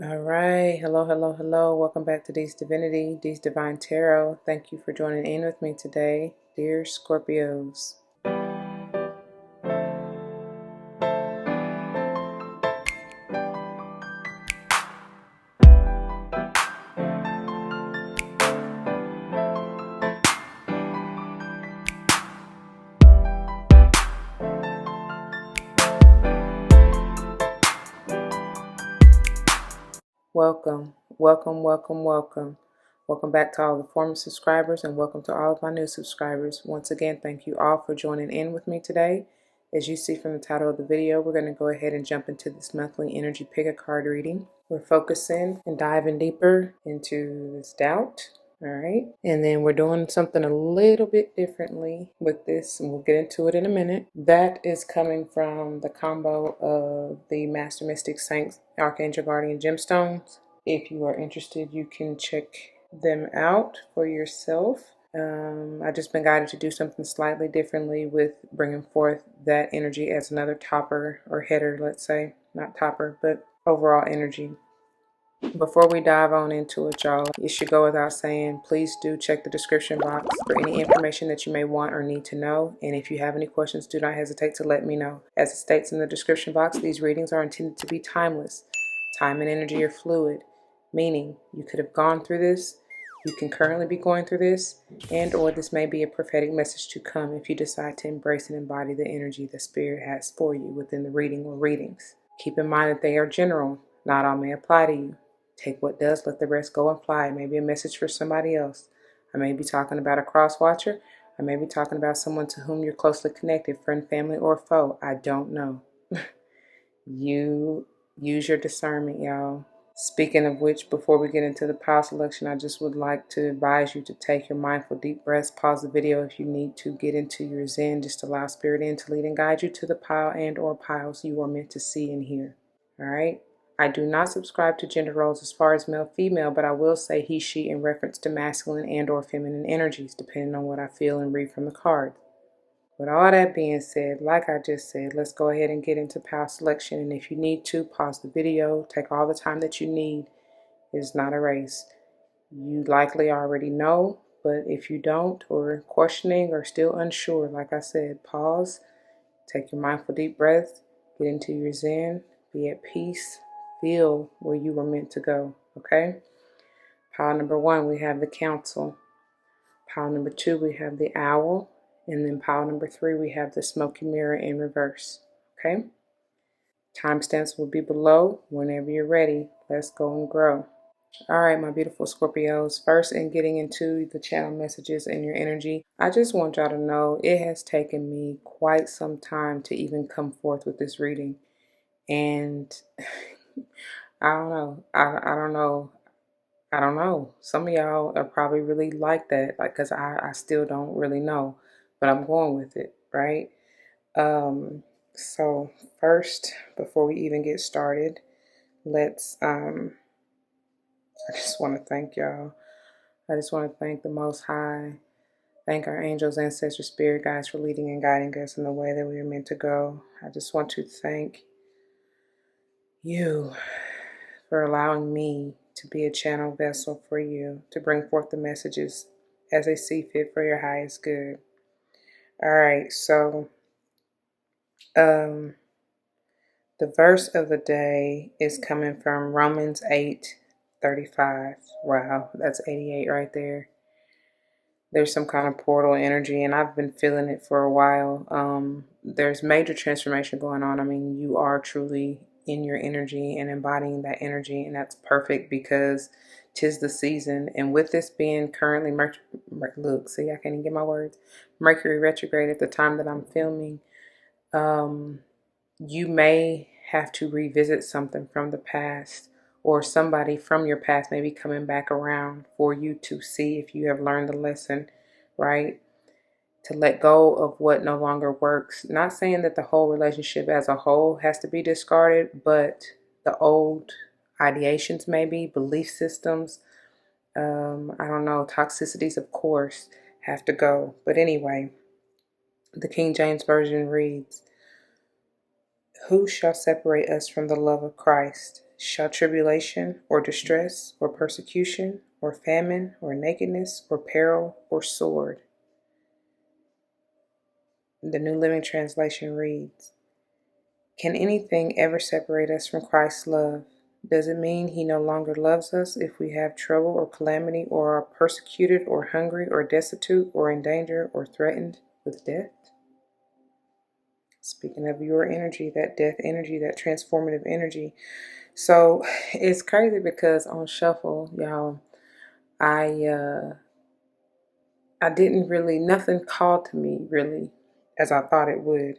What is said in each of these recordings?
All right. Hello, hello, hello. Welcome back to D's Divinity, D's Divine Tarot. Thank you for joining in with me today, dear Scorpios. Welcome, welcome, welcome, welcome. Welcome back to all the former subscribers and welcome to all of my new subscribers. Once again, thank you all for joining in with me today. As you see from the title of the video, we're going to go ahead and jump into this monthly energy pick a card reading. We're focusing and diving deeper into this doubt. All right. And then we're doing something a little bit differently with this, and we'll get into it in a minute. That is coming from the combo of the Master Mystic Saints, Archangel Guardian Gemstones. If you are interested, you can check them out for yourself. I've just been guided to do something slightly differently with bringing forth that energy as another topper or header, let's say. Not topper, but overall energy. Before we dive on into it, y'all, it should go without saying, please do check the description box for any information that you may want or need to know. And if you have any questions, do not hesitate to let me know. As it states in the description box, these readings are intended to be timeless. Time and energy are fluid, meaning you could have gone through this, you can currently be going through this, and or this may be a prophetic message to come if you decide to embrace and embody the energy the Spirit has for you within the reading or readings. Keep in mind that they are general. Not all may apply to you. Take what does, let the rest go and fly. It may be a message for somebody else. I may be talking about a cross-watcher. I may be talking about someone to whom you're closely connected, friend, family, or foe. I don't know. You use your discernment, y'all. Speaking of which, before we get into the pile selection, I just would like to advise you to take your mindful deep breaths, pause the video if you need to, get into your zen, just allow Spirit in to lead and guide you to the pile and or piles you are meant to see and hear. All right? I do not subscribe to gender roles as far as male-female, but I will say he, she in reference to masculine and or feminine energies, depending on what I feel and read from the cards. With all that being said, like I just said, let's go ahead and get into pile selection. And if you need to, pause the video, take all the time that you need. It's not a race. You likely already know, but if you don't, or questioning or still unsure, like I said, pause, take your mindful deep breath, get into your zen, be at peace. Feel where you were meant to go, okay? Pile number 1, we have the Council. Pile number 2, we have the Owl. And then pile number 3, we have the Smokey Mirror in reverse, okay? Timestamps will be below. Whenever you're ready, let's go and grow. All right, my beautiful Scorpios. First, in getting into the channel messages and your energy, I just want y'all to know it has taken me quite some time to even come forth with this reading. And I don't know. I don't know. I don't know. Some of y'all are probably really like that, like, because I still don't really know, but I'm going with it, right? So first, before we even get started, let's, I just want to thank y'all. I just want to thank the Most High. Thank our angels, ancestors, spirit guides for leading and guiding us in the way that we are meant to go. I just want to thank you for allowing me to be a channel vessel for you to bring forth the messages as they see fit for your highest good. All right, so the verse of the day is coming from Romans 8:35. Wow, that's 88 right there. There's some kind of portal energy, and I've been feeling it for a while. There's major transformation going on. I mean, you are truly in your energy and embodying that energy, and that's perfect because 'tis the season. And with this being currently look, see, I can't even get my words. Mercury retrograde at the time that I'm filming. You may have to revisit something from the past, or somebody from your past may be coming back around for you to see if you have learned the lesson, right? To let go of what no longer works. Not saying that the whole relationship as a whole has to be discarded, but the old ideations, maybe belief systems, I don't know, toxicities, of course, have to go. But anyway, the King James Version reads, "Who shall separate us from the love of Christ? Shall tribulation, or distress, or persecution, or famine, or nakedness, or peril, or sword? The New Living Translation reads, can anything ever separate us from Christ's love? Does it mean he no longer loves us if we have trouble or calamity, or are persecuted, or hungry, or destitute, or in danger, or threatened with death? Speaking of your energy, that death energy, that transformative energy. So it's crazy because on shuffle, y'all, I didn't really, nothing called to me really as I thought it would,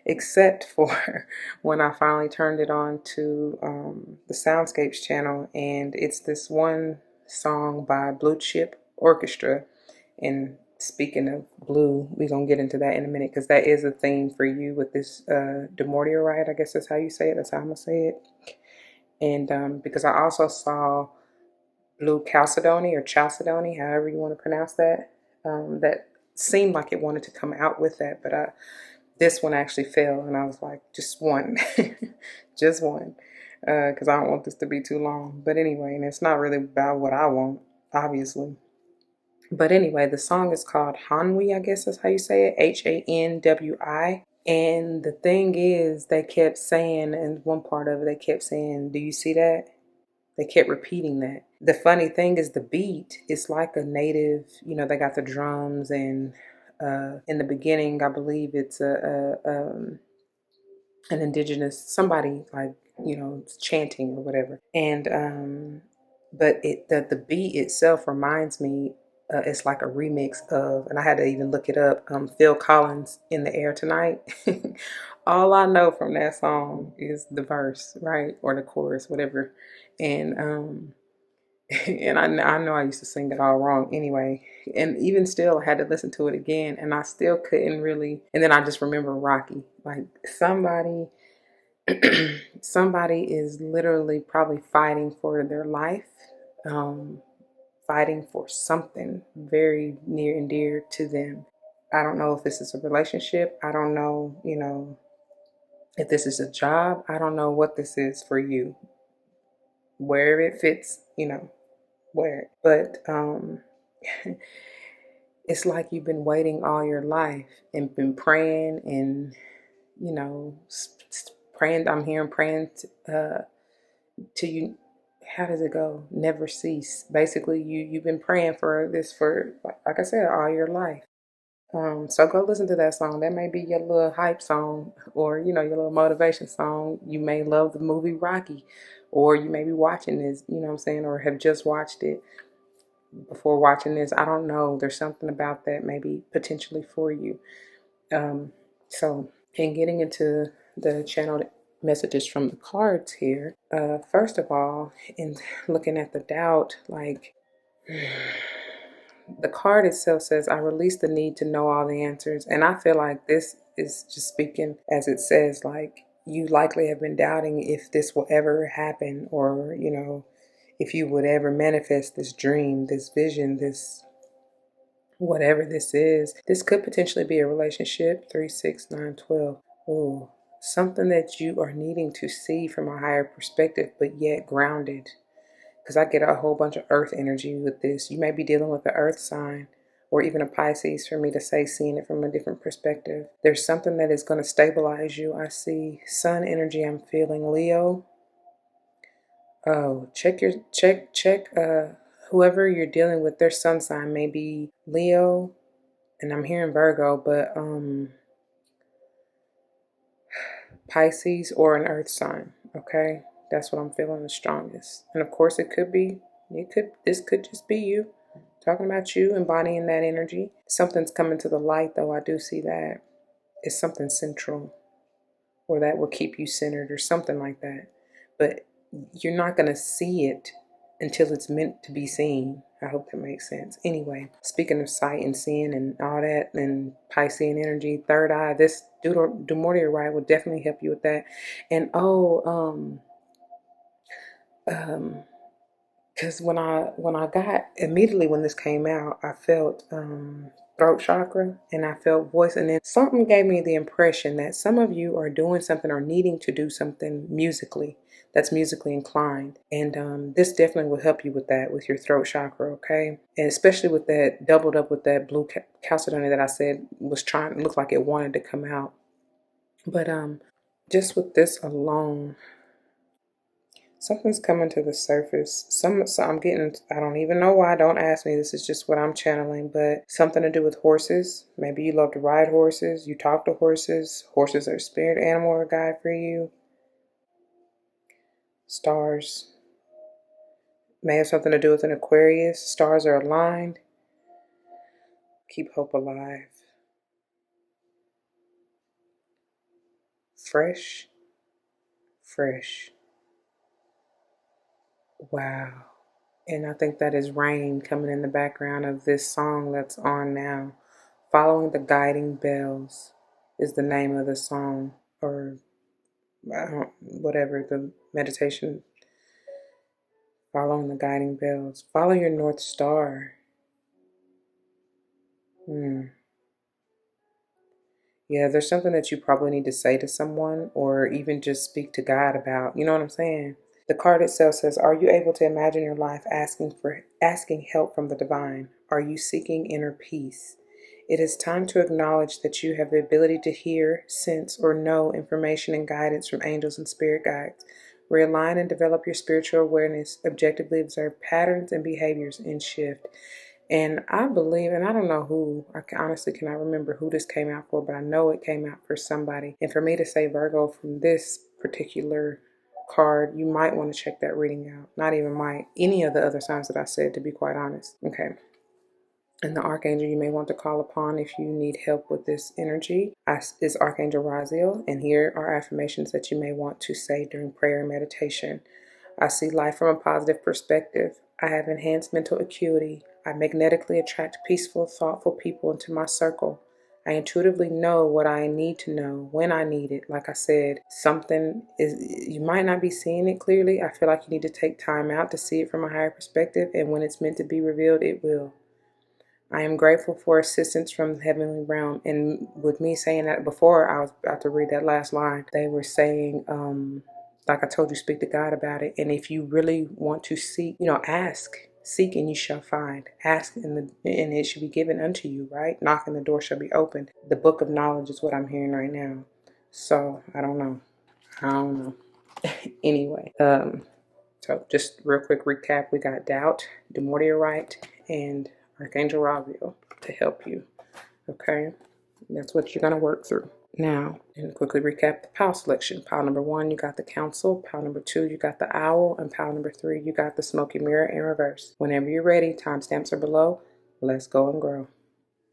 except for when I finally turned it on to the Soundscapes channel, and it's this one song by Blue Chip Orchestra. And speaking of blue, we're going to get into that in a minute, because that is a theme for you with this Demordiorite, I guess that's how you say it, that's how I'm going to say it. And because I also saw Blue Chalcedony, or Chalcedony, however you want to pronounce that, that seemed like it wanted to come out with that, but this one actually fell, and I was like, just one, just one, because I don't want this to be too long. But anyway, and it's not really about what I want, obviously. But anyway, the song is called Hanwi, I guess that's how you say it, Hanwi. And the thing is, they kept saying, in one part of it, they kept saying, do you see that? They kept repeating that. The funny thing is the beat is like a native, they got the drums, and in the beginning, I believe it's an indigenous, somebody like, chanting or whatever. And but the beat itself reminds me, it's like a remix of, and I had to even look it up, Phil Collins' In the Air Tonight. All I know from that song is the verse, right? Or the chorus, whatever. And and I know I used to sing it all wrong anyway. And even still, I had to listen to it again, and I still couldn't really. And then I just remember Rocky. Like somebody is literally probably fighting for their life, fighting for something very near and dear to them. I don't know if this is a relationship. I don't know, if this is a job. I don't know what this is for you. Where it fits, where. But it's like you've been waiting all your life and been praying and, praying. I'm hearing praying to you. How does it go? Never cease. Basically, you've been praying for this for, like I said, all your life. So go listen to that song. That may be your little hype song, or your little motivation song. You may love the movie Rocky, or you may be watching this, what I'm saying, or have just watched it before watching this. I don't know. There's something about that maybe potentially for you. So in getting into the channeled messages from the cards here, first of all, in looking at the doubt, like the card itself says, I release the need to know all the answers. And I feel like this is just speaking as it says, like, you likely have been doubting if this will ever happen, or, if you would ever manifest this dream, this vision, this whatever this is. This could potentially be a relationship. 3, 6, 9, 12. Ooh, something that you are needing to see from a higher perspective, but yet grounded. Because I get a whole bunch of earth energy with this. You may be dealing with the earth sign, or even a Pisces, for me to say, seeing it from a different perspective. There's something that is going to stabilize you. I see sun energy. I'm feeling Leo. Oh, check whoever you're dealing with, their sun sign may be Leo, and I'm hearing Virgo, but Pisces or an earth sign. Okay, that's what I'm feeling the strongest. And of course, this could just be you, talking about you, embodying that energy. Something's coming to the light, though. I do see that. It's something central, or that will keep you centered, or something like that. But you're not going to see it until it's meant to be seen. I hope that makes sense. Anyway, speaking of sight and seeing and all that, and Piscean energy, third eye, this Demordiorite will definitely help you with that. And because when I got, immediately when this came out, I felt throat chakra, and I felt voice, and then something gave me the impression that some of you are doing something or needing to do something musically. that's musically inclined. And this definitely will help you with that, with your throat chakra, okay? And especially with that, doubled up with that blue chalcedony that I said was trying, looked like it wanted to come out. But just with this alone, something's coming to the surface. So I'm getting, I don't even know why, don't ask me, this is just what I'm channeling, but something to do with horses. Maybe you love to ride horses, you talk to horses. Horses are a spirit animal or guide for you. Stars. May have something to do with an Aquarius. Stars are aligned. Keep hope alive. Fresh. Fresh. Wow. And I think that is rain coming in the background of this song that's on now. Following the Guiding Bells is the name of the song, or whatever the meditation. Following the Guiding Bells. Follow your North Star. Yeah, there's something that you probably need to say to someone or even just speak to God about. You know what I'm saying? The card itself says, are you able to imagine your life asking help from the divine? Are you seeking inner peace? It is time to acknowledge that you have the ability to hear, sense, or know information and guidance from angels and spirit guides. Realign and develop your spiritual awareness. Objectively observe patterns and behaviors and shift. And I believe, and I don't know who, honestly cannot remember who this came out for, but I know it came out for somebody. And for me to say Virgo from this particular card, you might want to check that reading out. Not even might, any of the other signs that I said, to be quite honest. Okay. And the Archangel you may want to call upon if you need help with this energy is Archangel Raziel. And here are affirmations that you may want to say during prayer and meditation. I see life from a positive perspective. I have enhanced mental acuity. I magnetically attract peaceful, thoughtful people into my circle. I intuitively know what I need to know when I need it. Like I said, something is, you might not be seeing it clearly. I feel like you need to take time out to see it from a higher perspective. And when it's meant to be revealed, it will. I am grateful for assistance from the heavenly realm. And with me saying that before, I was about to read that last line. They were saying, like I told you, speak to God about it. And if you really want to seek, ask. Seek and you shall find. Ask and it shall be given unto you, right? Knock and the door shall be opened. The book of knowledge is what I'm hearing right now. So I don't know. Anyway, so just real quick recap. We got doubt, demordiorite, and Archangel Raziel to help you. Okay, that's what you're going to work through. Now, and quickly recap the pile selection. Pile number 1, you got the Council. Pile number 2, you got the Owl. And pile number 3, you got the Smoky Mirror in reverse. Whenever you're ready, timestamps are below. Let's go and grow.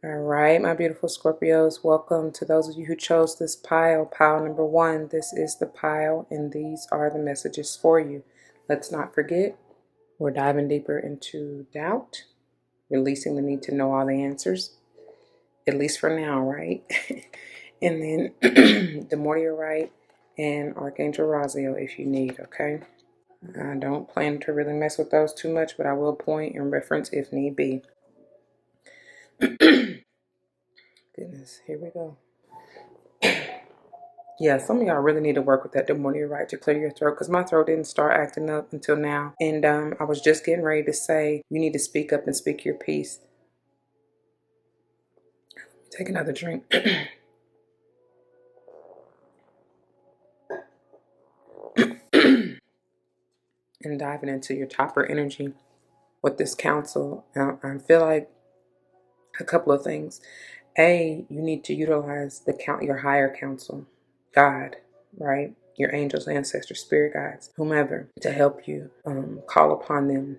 All right, my beautiful Scorpios, welcome to those of you who chose this pile. Pile number 1, this is the pile, and these are the messages for you. Let's not forget, we're diving deeper into doubt, releasing the need to know all the answers, at least for now, right? And then demordiorite and Archangel Raziel if you need, okay? I don't plan to really mess with those too much, but I will point and reference if need be. Goodness, here we go. Yeah, some of y'all really need to work with that demordiorite to clear your throat, because my throat didn't start acting up until now. And I was just getting ready to say, you need to speak up and speak your piece. Take another drink. And diving into your topper energy with this council. I feel like a couple of things. You need to utilize your higher council, God, right? Your angels, ancestors, spirit guides, whomever, to help you. Call upon them.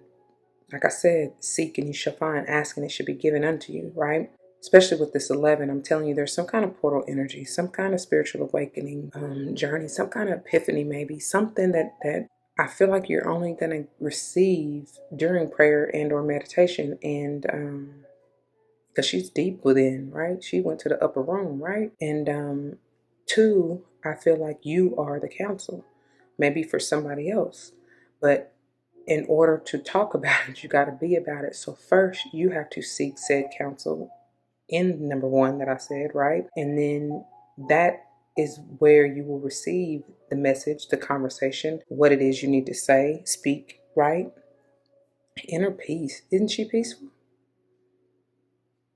Like I said, seek and you shall find. Ask and it should be given unto you, right? Especially with this 11, I'm telling you, there's some kind of portal energy, some kind of spiritual awakening journey, some kind of epiphany, maybe something that I feel like you're only going to receive during prayer and or meditation. And because she's deep within, right? She went to the upper room, right? And 2, I feel like you are the counsel, maybe for somebody else. But in order to talk about it, you got to be about it. So first, you have to seek said counsel in number 1 that I said, right? And then that is where you will receive the message, the conversation, what it is you need to say, speak, right? Inner peace. Isn't she peaceful?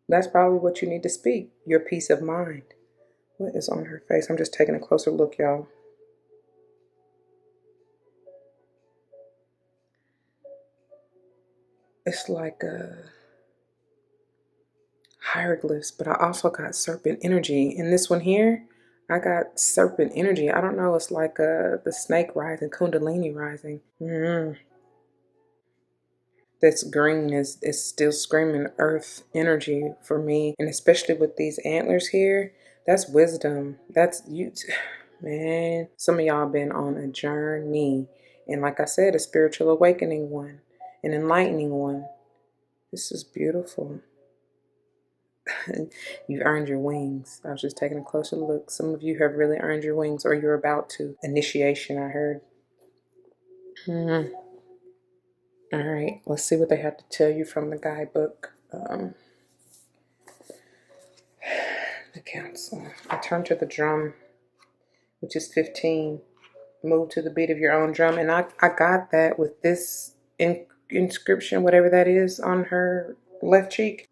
That's probably what you need to speak, your peace of mind. What is on her face? I'm just taking a closer look, y'all. It's like hieroglyphs, but I also got serpent energy. In this one here, I got serpent energy. I don't know. It's like the snake rising, Kundalini rising. This green is still screaming earth energy for me. And especially with these antlers here, that's wisdom. That's you. Man, some of y'all been on a journey. And like I said, a spiritual awakening one, an enlightening one. This is beautiful. You've earned your wings. I was just taking a closer look. Some of you have really earned your wings, or you're about to. Initiation, I heard. All right, let's see what they have to tell you from the guidebook. The council. I turn to the drum, which is 15. Move to the beat of your own drum. And I got that with this inscription, whatever that is, on her left cheek.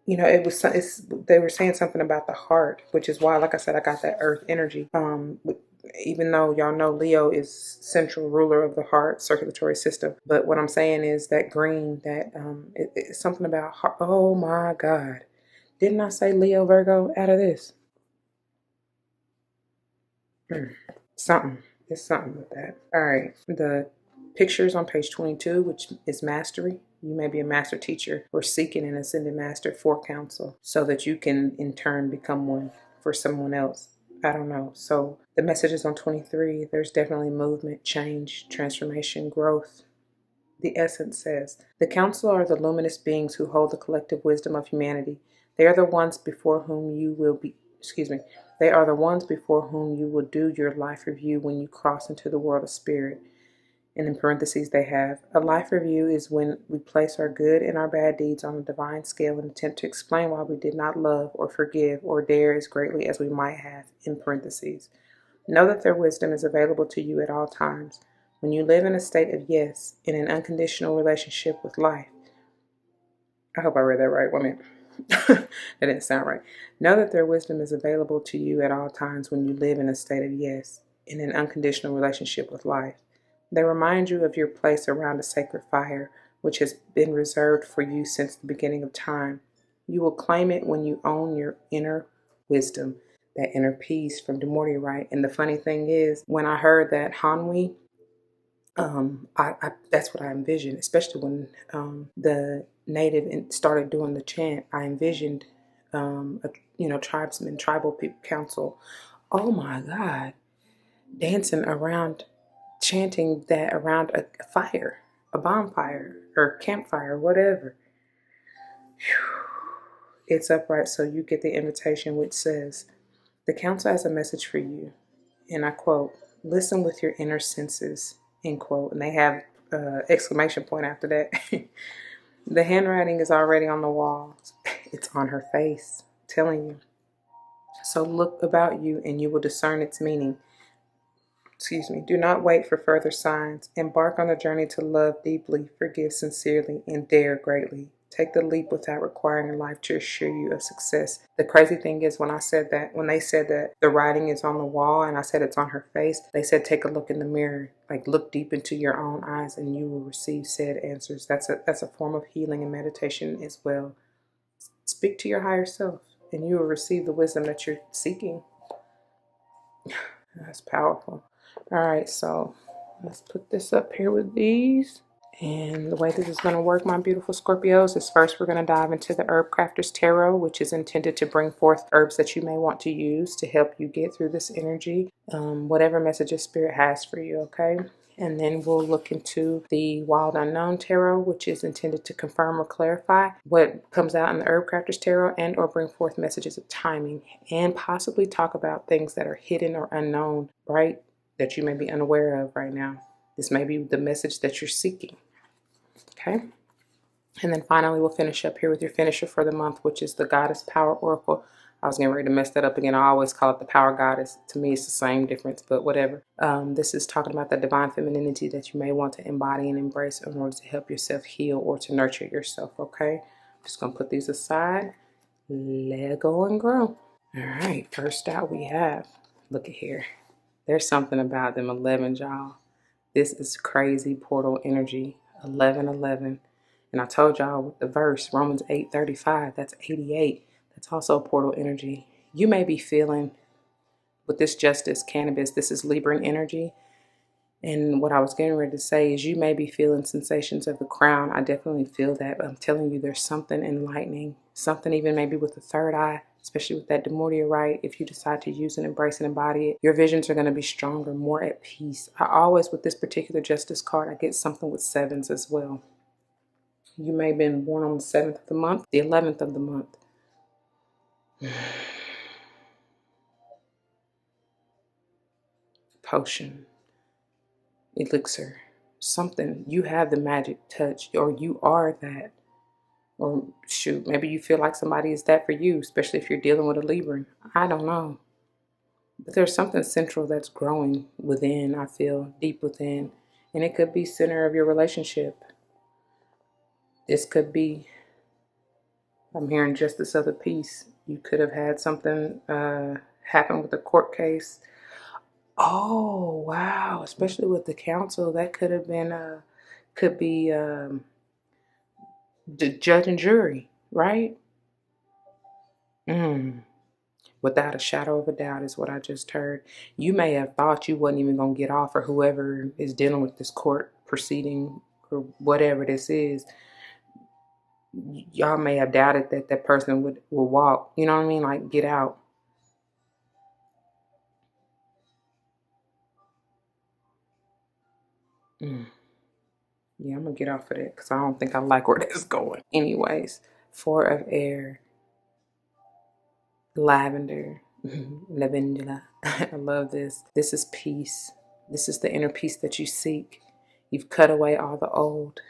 You know, they were saying something about the heart, which is why, like I said, I got that earth energy. Even though y'all know Leo is central ruler of the heart circulatory system, but what I'm saying is that green, that it's something about heart. Oh my God, didn't I say Leo Virgo out of this? Something. It's something with that. All right, the pictures on page 22, which is mastery. You may be a master teacher or seeking an ascended master for counsel so that you can in turn become one for someone else. I don't know. So the message is on 23. There's definitely movement, change, transformation, growth. The essence says, the council are the luminous beings who hold the collective wisdom of humanity. They are the ones before whom you will be, they are the ones before whom you will do your life review when you cross into the world of spirit. And in parentheses, they have, a life review is when we place our good and our bad deeds on a divine scale and attempt to explain why we did not love or forgive or dare as greatly as we might have, in parentheses. Know that their wisdom is available to you at all times. When you live in a state of yes, in an unconditional relationship with life. I hope I read that right. 1 minute. That didn't sound right. Know that their wisdom is available to you at all times when you live in a state of yes, in an unconditional relationship with life. They remind you of your place around a sacred fire, which has been reserved for you since the beginning of time. You will claim it when you own your inner wisdom, that inner peace from Demorty, right? And the funny thing is, when I heard that Hanwi, that's what I envisioned, especially when the native started doing the chant. I envisioned, tribesmen, tribal people, council. Oh my God, dancing around, chanting that around a fire, a bonfire or campfire, whatever. It's upright, so you get the invitation which says, the council has a message for you. And I quote, listen with your inner senses, end quote. And they have exclamation point after that. The handwriting is already on the wall. It's on her face, I'm telling you. So look about you and you will discern its meaning. Do not wait for further signs. Embark on the journey to love deeply, forgive sincerely, and dare greatly. Take the leap without requiring your life to assure you of success. The crazy thing is when they said that the writing is on the wall and I said it's on her face, they said take a look in the mirror, like look deep into your own eyes and you will receive said answers. That's a form of healing and meditation as well. Speak to your higher self and you will receive the wisdom that you're seeking. That's powerful. All right, so let's put this up here with these. And the way this is going to work, my beautiful Scorpios, is first we're going to dive into the Herbcrafter's Tarot, which is intended to bring forth herbs that you may want to use to help you get through this energy, whatever messages Spirit has for you, okay? And then we'll look into the Wild Unknown Tarot, which is intended to confirm or clarify what comes out in the Herbcrafter's Tarot and or bring forth messages of timing and possibly talk about things that are hidden or unknown, right? That you may be unaware of right now. This may be the message that you're seeking. Okay. And then finally, we'll finish up here with your finisher for the month, which is the Goddess Power Oracle. I was getting ready to mess that up again. I always call it the power goddess. To me, it's the same difference, but whatever. This is talking about the divine femininity that you may want to embody and embrace in order to help yourself heal or to nurture yourself, okay? I'm just going to put these aside. Let go and grow. All right, first out we have, look at here. There's something about them 11s, y'all. This is crazy portal energy, 1111. And I told y'all with the verse, Romans 8:35, that's 88. That's also portal energy. You may be feeling, with this justice, cannabis, this is Libran energy. And what I was getting ready to say is you may be feeling sensations of the crown. I definitely feel that. But I'm telling you, there's something enlightening, something even maybe with the third eye, especially with that demordiorite. If you decide to use and embrace and embody it, your visions are going to be stronger, more at peace. I always, with this particular justice card, I get something with 7s as well. You may have been born on the 7th of the month, the 11th of the month. Potion. Elixir, something. You have the magic touch, or you are that. Or shoot, maybe you feel like somebody is that for you, especially if you're dealing with a Libra. I don't know. But there's something central that's growing within, I feel, deep within. And it could be center of your relationship. This could be, I'm hearing justice of the peace. You could have had something happen with a court case. Oh, wow. Especially with the council, that could have been, could be the judge and jury, right? Without a shadow of a doubt is what I just heard. You may have thought you wasn't even going to get off, or whoever is dealing with this court proceeding or whatever this is. Y'all may have doubted that that person will walk. You know what I mean? Like, get out. Yeah, I'm going to get off of that because I don't think I like where this is going. Anyways, 4 of air, lavender, lavendula. I love this. This is peace. This is the inner peace that you seek. You've cut away all the old,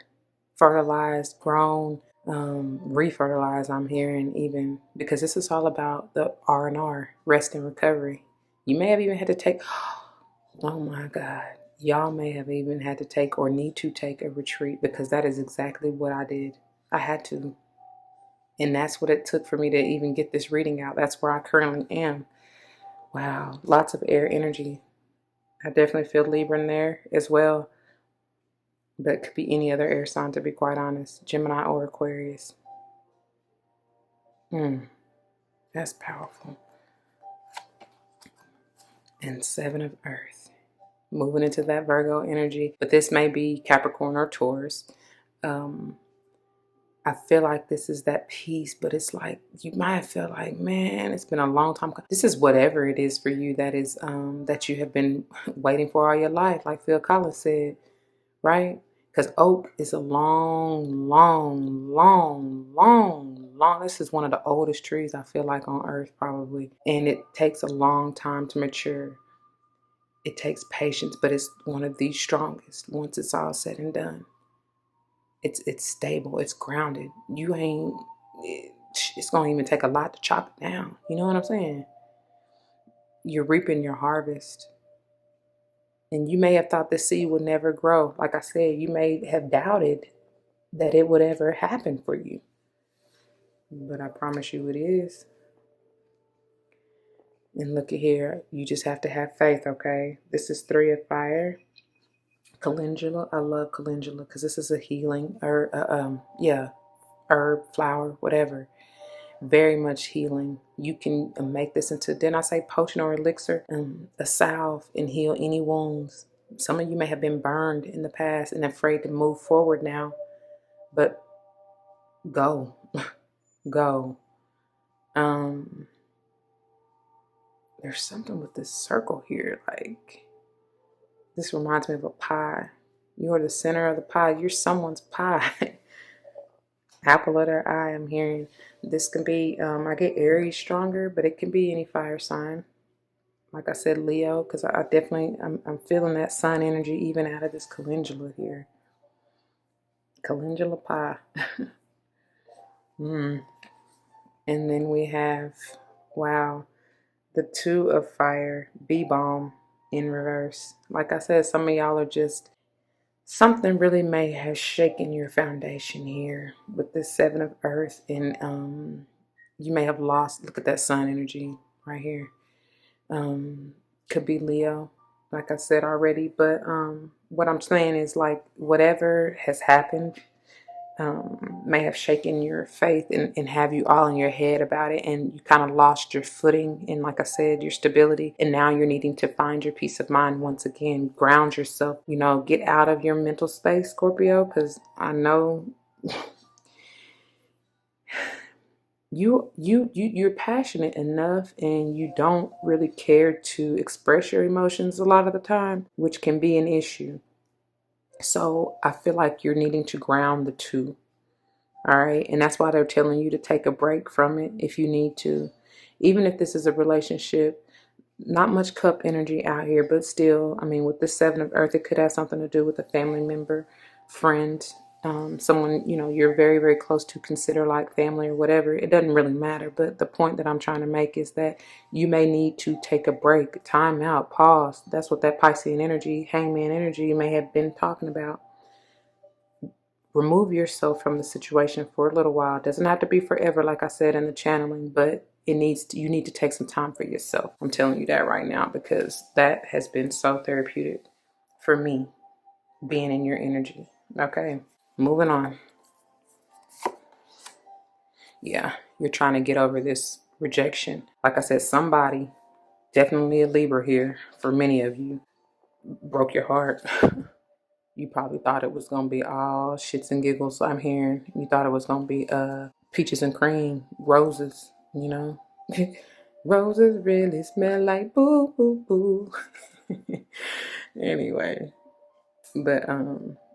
fertilized, grown, refertilized, I'm hearing, even, because this is all about the R&R, rest and recovery. You may have even had to take, oh my God, y'all may have even had to take or need to take a retreat, because that is exactly what I did. I had to. And that's what it took for me to even get this reading out. That's where I currently am. Wow, lots of air energy. I definitely feel Libra in there as well. But it could be any other air sign, to be quite honest. Gemini or Aquarius. That's powerful. And 7 of earth. Moving into that Virgo energy. But this may be Capricorn or Taurus. I feel like this is that peace, but it's like you might have felt like, man, it's been a long time. This is whatever it is for you that is that you have been waiting for all your life, like Phil Collins said, right? Because oak is a long, long, long, long, long. This is one of the oldest trees I feel like on earth, probably, and it takes a long time to mature. It takes patience, but it's one of the strongest once it's all said and done. It's stable. It's grounded. You ain't. It's gonna even take a lot to chop it down. You know what I'm saying? You're reaping your harvest, and you may have thought the seed would never grow. Like I said, you may have doubted that it would ever happen for you, but I promise you, it is. And look at here. You just have to have faith. Okay. This is 3 of fire. Calendula. I love calendula because this is a healing herb, flower, whatever. Very much healing. You can make this into, didn't I say potion or elixir? A salve, and heal any wounds. Some of you may have been burned in the past and afraid to move forward now, but go, go. There's something with this circle here, like, this reminds me of a pie. You are the center of the pie. You're someone's pie. Apple of their eye, I'm hearing. This can be, I get Aries stronger, but it can be any fire sign. Like I said, Leo, because I definitely, I'm feeling that sun energy even out of this calendula here. Calendula pie. And then we have Wow. The Two of Fire, B-Bomb in reverse. Like I said, some of y'all are just, something really may have shaken your foundation here with this Seven of Earth. And you may have lost, look at that sun energy right here. Could be Leo, like I said already. But what I'm saying is, like, whatever has happened may have shaken your faith and have you all in your head about it, and you kind of lost your footing and, like I said, your stability, and now you're needing to find your peace of mind once again, ground yourself, get out of your mental space, Scorpio, because I know you're passionate enough, and you don't really care to express your emotions a lot of the time, which can be an issue. So I feel like you're needing to ground the two. All right. And that's why they're telling you to take a break from it if you need to. Even if this is a relationship, not much cup energy out here, but still, I mean, with the Seven of Earth, it could have something to do with a family member, friend, someone, you're very, very close to, consider like family or whatever. It doesn't really matter. But the point that I'm trying to make is that you may need to take a break, time out, pause. That's what that Piscean energy, Hangman energy, you may have been talking about. Remove yourself from the situation for a little while. It doesn't have to be forever, like I said in the channeling, but you need to take some time for yourself. I'm telling you that right now, because that has been so therapeutic for me, being in your energy. Okay, moving on. Yeah, you're trying to get over this rejection. Like I said, somebody, definitely a Libra here for many of you, broke your heart. You probably thought it was going to be all shits and giggles. I'm hearing you thought it was going to be peaches and cream, roses, Roses really smell like boo, boo, boo. Anyway, but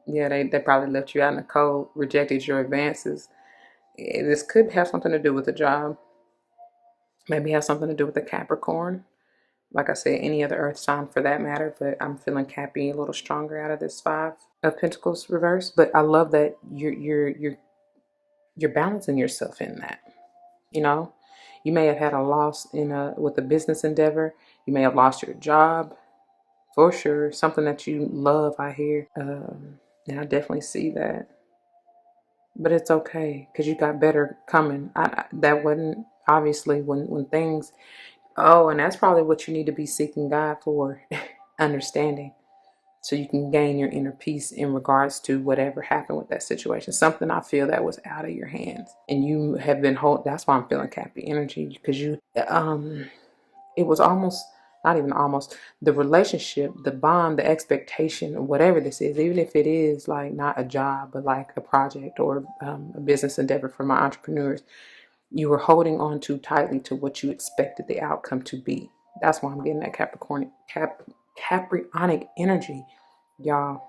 yeah, they probably left you out in the cold, rejected your advances. This could have something to do with the job. Maybe have something to do with the Capricorn. Like I said, any other earth sign for that matter, but I'm feeling Cappy a little stronger out of this Five of Pentacles reverse. But I love that you're balancing yourself in that. You may have had a loss with a business endeavor. You may have lost your job, for sure. Something that you love, I hear, and I definitely see that. But it's okay, because you got better coming. That wasn't, obviously, when things. Oh, and that's probably what you need to be seeking God for, understanding, so you can gain your inner peace in regards to whatever happened with that situation. Something I feel that was out of your hands, and you have been that's why I'm feeling Cappy energy, because it was almost, not even almost, the relationship, the bond, the expectation, whatever this is, even if it is like not a job, but like a project or a business endeavor for my entrepreneurs. You were holding on too tightly to what you expected the outcome to be. That's why I'm getting that Caprionic energy, y'all.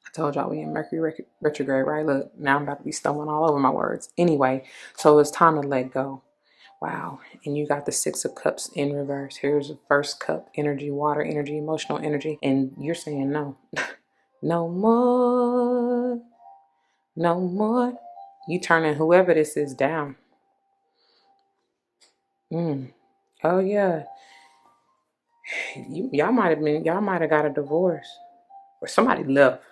I told y'all we in Mercury retrograde, right? Look, now I'm about to be stumbling all over my words. Anyway, so it's time to let go. Wow. And you got the Six of Cups in reverse. Here's the first cup, energy, water energy, emotional energy. And you're saying no. No more. No more. You turning whoever this is down. Oh yeah, y'all might have got a divorce, or somebody left.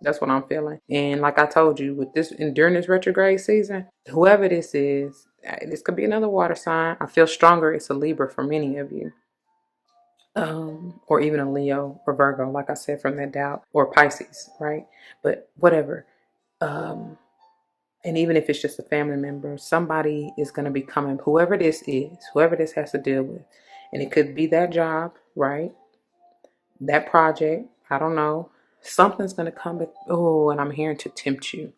That's what I'm feeling. And like I told you, with this, and during this retrograde season, whoever this is, this could be another water sign. I feel stronger it's a Libra for many of you, or even a Leo or Virgo, like I said, from that doubt, or Pisces, right? But whatever. And even if it's just a family member, somebody is going to be coming, whoever this is, whoever this has to deal with. And it could be that job, right? That project, I don't know. Something's going to come. Oh, and I'm hearing to tempt you.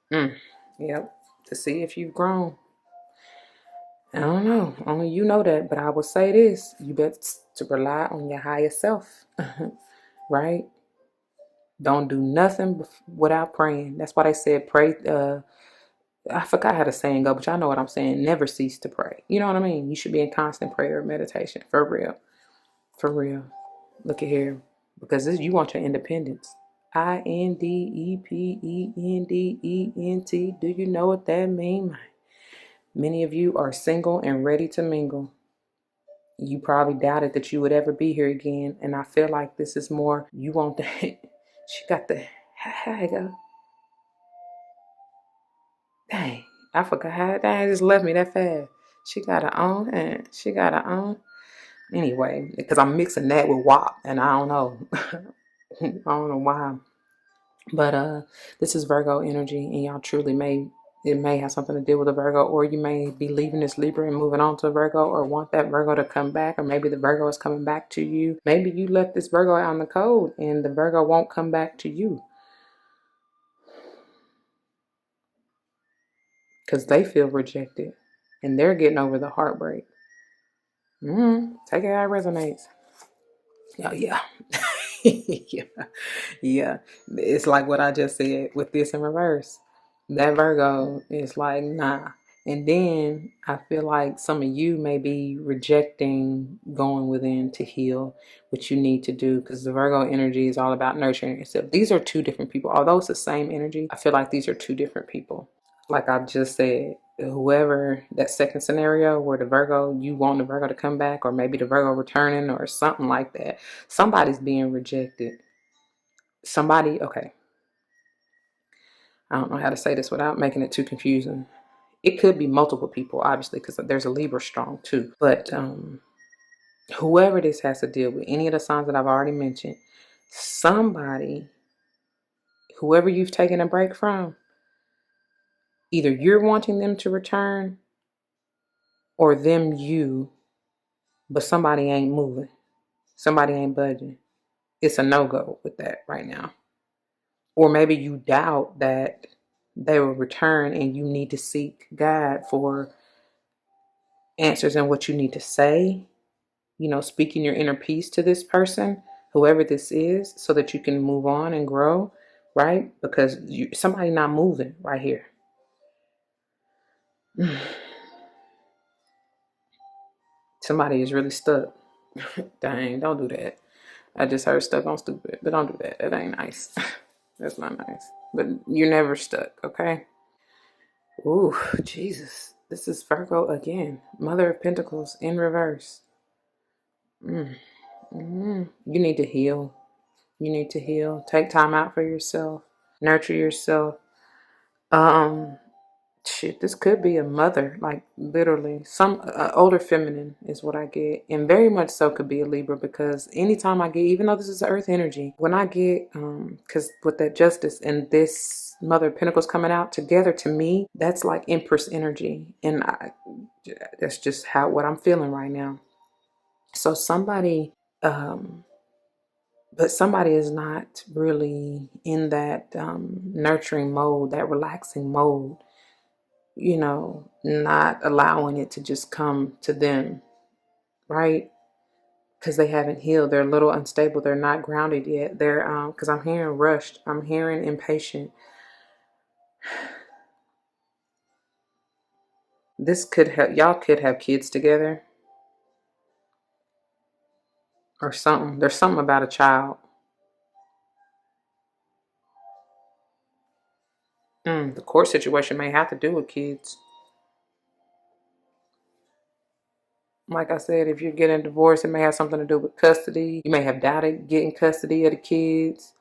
Yep. To see if you've grown. I don't know. Only you know that. But I will say this. You bet to rely on your higher self. Right? Don't do nothing without praying. That's why they said pray. I forgot how the saying go, but y'all know what I'm saying. Never cease to pray. You know what I mean? You should be in constant prayer and meditation. For real. For real. Look at here. Because you want your independence. INDEPENDENT. Do you know what that means? Many of you are single and ready to mingle. You probably doubted that you would ever be here again. And I feel like this is more, you want the, she got the, how you go? Dang, I forgot how, dang, it just left me that fast. She got her own, and she got her own. Anyway, because I'm mixing that with WAP, and I don't know. I don't know why. But this is Virgo energy, and y'all truly it may have something to do with a Virgo, or you may be leaving this Libra and moving on to a Virgo, or want that Virgo to come back, or maybe the Virgo is coming back to you. Maybe you left this Virgo out in the cold and the Virgo won't come back to you because they feel rejected and they're getting over the heartbreak. Take it how it resonates. Oh, yeah. Yeah. Yeah. It's like what I just said with this in reverse. That Virgo is like, nah. And then I feel like some of you may be rejecting going within to heal, what you need to do, because the Virgo energy is all about nurturing yourself. These are two different people. Although it's the same energy, I feel like these are two different people. Like I just said, whoever, that second scenario where the Virgo, you want the Virgo to come back, or maybe the Virgo returning or something like that. Somebody's being rejected. Somebody, okay. I don't know how to say this without making it too confusing. It could be multiple people, obviously, because there's a Libra strong too. But whoever this has to deal with, any of the signs that I've already mentioned, somebody, whoever you've taken a break from, either you're wanting them to return or them you, but somebody ain't moving. Somebody ain't budging. It's a no-go with that right now. Or maybe you doubt that they will return and you need to seek God for answers and what you need to say, speaking your inner peace to this person, whoever this is, so that you can move on and grow, right? Because somebody not moving right here. Somebody is really stuck. Dang, don't do that. I just heard stuck on stupid, but don't do that. That ain't nice. That's not nice. But you're never stuck, okay? Ooh, Jesus. This is Virgo again. Mother of Pentacles in reverse. You need to heal. You need to heal. Take time out for yourself. Nurture yourself. This could be a mother, like literally. Some older feminine is what I get. And very much so could be a Libra, because anytime I get, even though this is earth energy, when I get, because with that justice and this Mother of Pentacles coming out together, to me, that's like Empress energy. And that's just what I'm feeling right now. So somebody, but somebody is not really in that nurturing mode, that relaxing mode, not allowing it to just come to them, right? Because they haven't healed. They're a little unstable. They're not grounded yet. They're, because I'm hearing rushed. I'm hearing impatient. This could have, y'all could have kids together or something. There's something about a child. The court situation may have to do with kids. Like I said, if you're getting divorced, it may have something to do with custody. You may have doubted getting custody of the kids.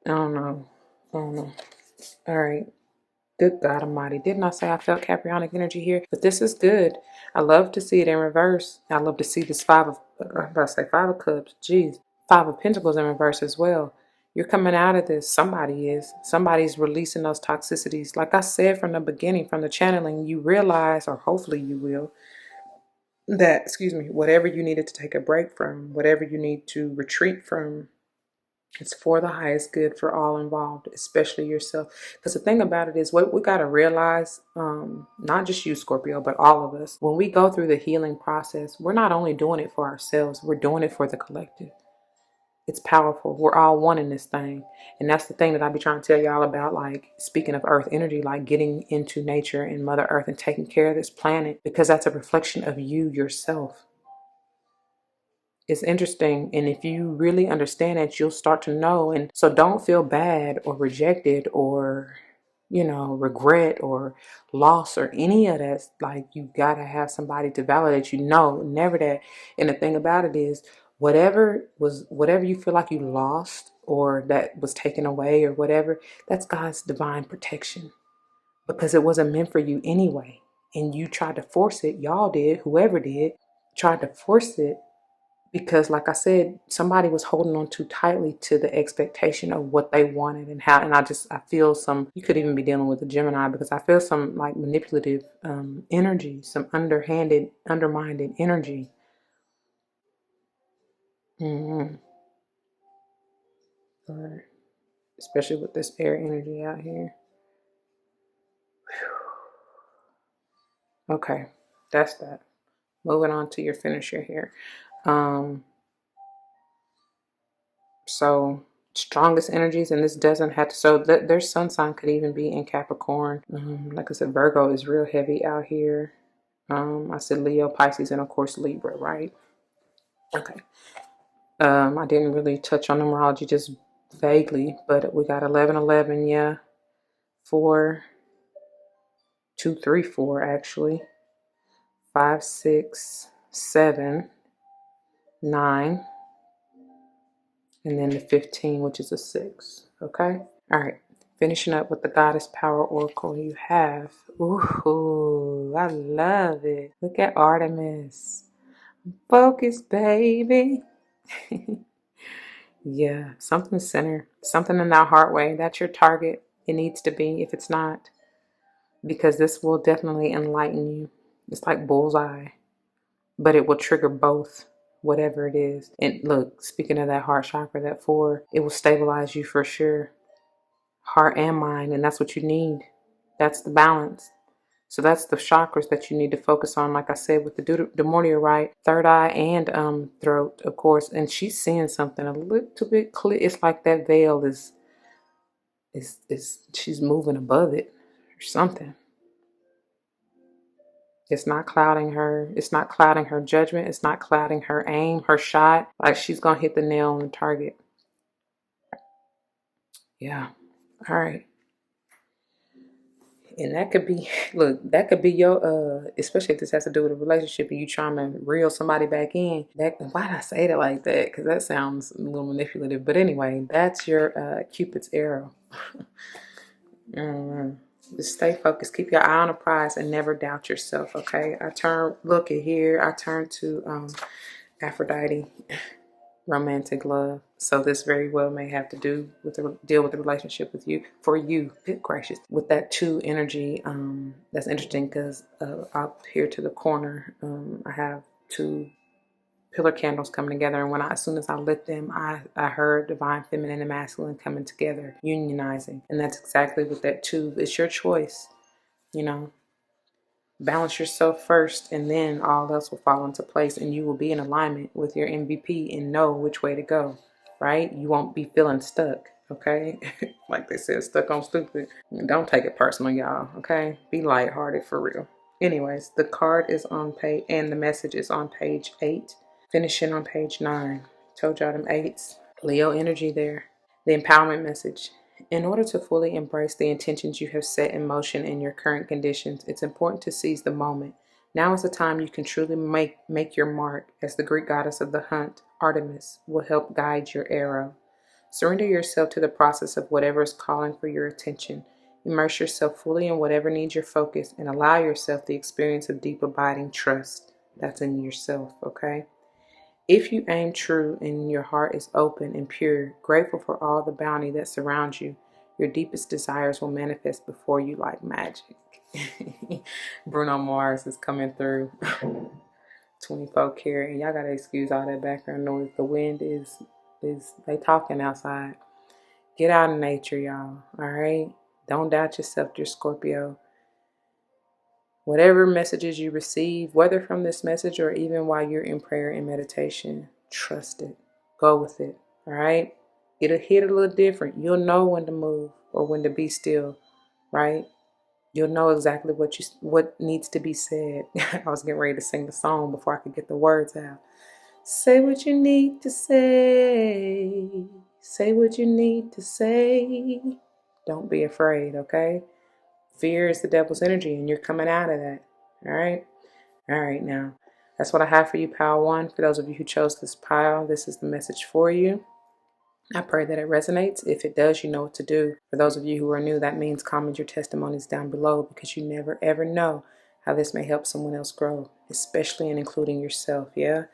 I don't know. All right. Good God Almighty. Didn't I say I felt Caprionic energy here? But this is good. I love to see it in reverse. I love to see this Five of Cups. Jeez. Five of Pentacles in reverse as well. You're coming out of this. Somebody is. Somebody's releasing those toxicities. Like I said from the beginning, from the channeling, you realize, or hopefully you will, that, whatever you needed to take a break from, whatever you need to retreat from, it's for the highest good for all involved, especially yourself. Because the thing about it is, what we got to realize, not just you, Scorpio, but all of us, when we go through the healing process, we're not only doing it for ourselves, we're doing it for the collective. It's powerful. We're all one in this thing. And that's the thing that I be trying to tell y'all about, like, speaking of earth energy, like getting into nature and Mother Earth and taking care of this planet, because that's a reflection of you yourself. It's interesting. And if you really understand it, you'll start to know. And so don't feel bad or rejected or regret or loss or any of that. Like, you gotta have somebody to validate you. No, never that. And the thing about it is, whatever you feel like you lost or that was taken away or whatever, that's God's divine protection, because it wasn't meant for you anyway. And you tried to force it. Y'all did, whoever did, tried to force it because, like I said, somebody was holding on too tightly to the expectation of what they wanted and how. And I feel some, you could even be dealing with a Gemini, because I feel some like manipulative energy, some underhanded, undermined energy. Mm-hmm. Or especially with this air energy out here. Okay, that's that. Moving on to your finisher here. So strongest energies, and this doesn't have to, so their sun sign could even be in Capricorn. Like I said, Virgo is real heavy out here. I said Leo, Pisces, and of course Libra, right? Okay. I didn't really touch on numerology, just vaguely, but we got 1111, yeah. 4, 2, 3, 4 actually. 5, 6, 7, 9, and then the 15, which is a 6. Okay. All right. Finishing up with the Goddess Power Oracle, you have, ooh, I love it. Look at Artemis. Focus, baby. Yeah, something center, something in that heart way. That's your target. It needs to be, if it's not, because this will definitely enlighten you. It's like bullseye, but it will trigger both, whatever it is. And look, speaking of that heart chakra, that 4, it will stabilize you for sure. Heart and mind, and that's what you need. That's the balance. So that's the chakras that you need to focus on. Like I said, with the Demortia, right? Third eye and throat, of course. And she's seeing something a little bit clear. It's like that veil is she's moving above it or something. It's not clouding her. It's not clouding her judgment. It's not clouding her aim, her shot. Like, she's gonna hit the nail on the target. Yeah. All right. And that could be, look, that could be your, especially if this has to do with a relationship and you trying to reel somebody back in. Why did I say it like that? Because that sounds a little manipulative. But anyway, that's your Cupid's arrow. Just stay focused. Keep your eye on the prize and never doubt yourself, okay? Look at here. I turn to Aphrodite. Romantic love. So this very well may have to deal with the relationship with you, for you. Good gracious. With that 2 energy, that's interesting because up here to the corner, I have 2 pillar candles coming together, and as soon as I lit them, I heard divine feminine and masculine coming together, unionizing, and that's exactly what that 2. It's your choice, Balance yourself first, and then all else will fall into place, and you will be in alignment with your MVP and know which way to go, right? You won't be feeling stuck, okay? Like they said, stuck on stupid. Don't take it personal, y'all, okay? Be lighthearted for real. Anyways, the card is on page, and the message is on page 8, finishing on page 9. Told y'all them 8s. Leo energy there. The empowerment message. In order to fully embrace the intentions you have set in motion in your current conditions, it's important to seize the moment. Now is the time you can truly make your mark, as the Greek goddess of the hunt, Artemis, will help guide your arrow. Surrender yourself to the process of whatever is calling for your attention. Immerse yourself fully in whatever needs your focus, and allow yourself the experience of deep abiding trust. That's in yourself, okay? If you aim true and your heart is open and pure, grateful for all the bounty that surrounds you, your deepest desires will manifest before you like magic. Bruno Mars is coming through. 24 karat. And y'all gotta excuse all that background noise. The wind is they talking outside. Get out in nature, y'all. All right? Don't doubt yourself, dear Scorpio. Whatever messages you receive, whether from this message or even while you're in prayer and meditation, trust it. Go with it. All right? It'll hit a little different. You'll know when to move or when to be still, right? You'll know exactly what needs to be said. I was getting ready to sing the song before I could get the words out. Say what you need to say. Say what you need to say. Don't be afraid, okay? Fear is the devil's energy, and you're coming out of that. All right? All right, now. That's what I have for you, Pile 1. For those of you who chose this pile, this is the message for you. I pray that it resonates. If it does, you know what to do. For those of you who are new, that means comment your testimonies down below, because you never ever know how this may help someone else grow, especially and including yourself. Yeah,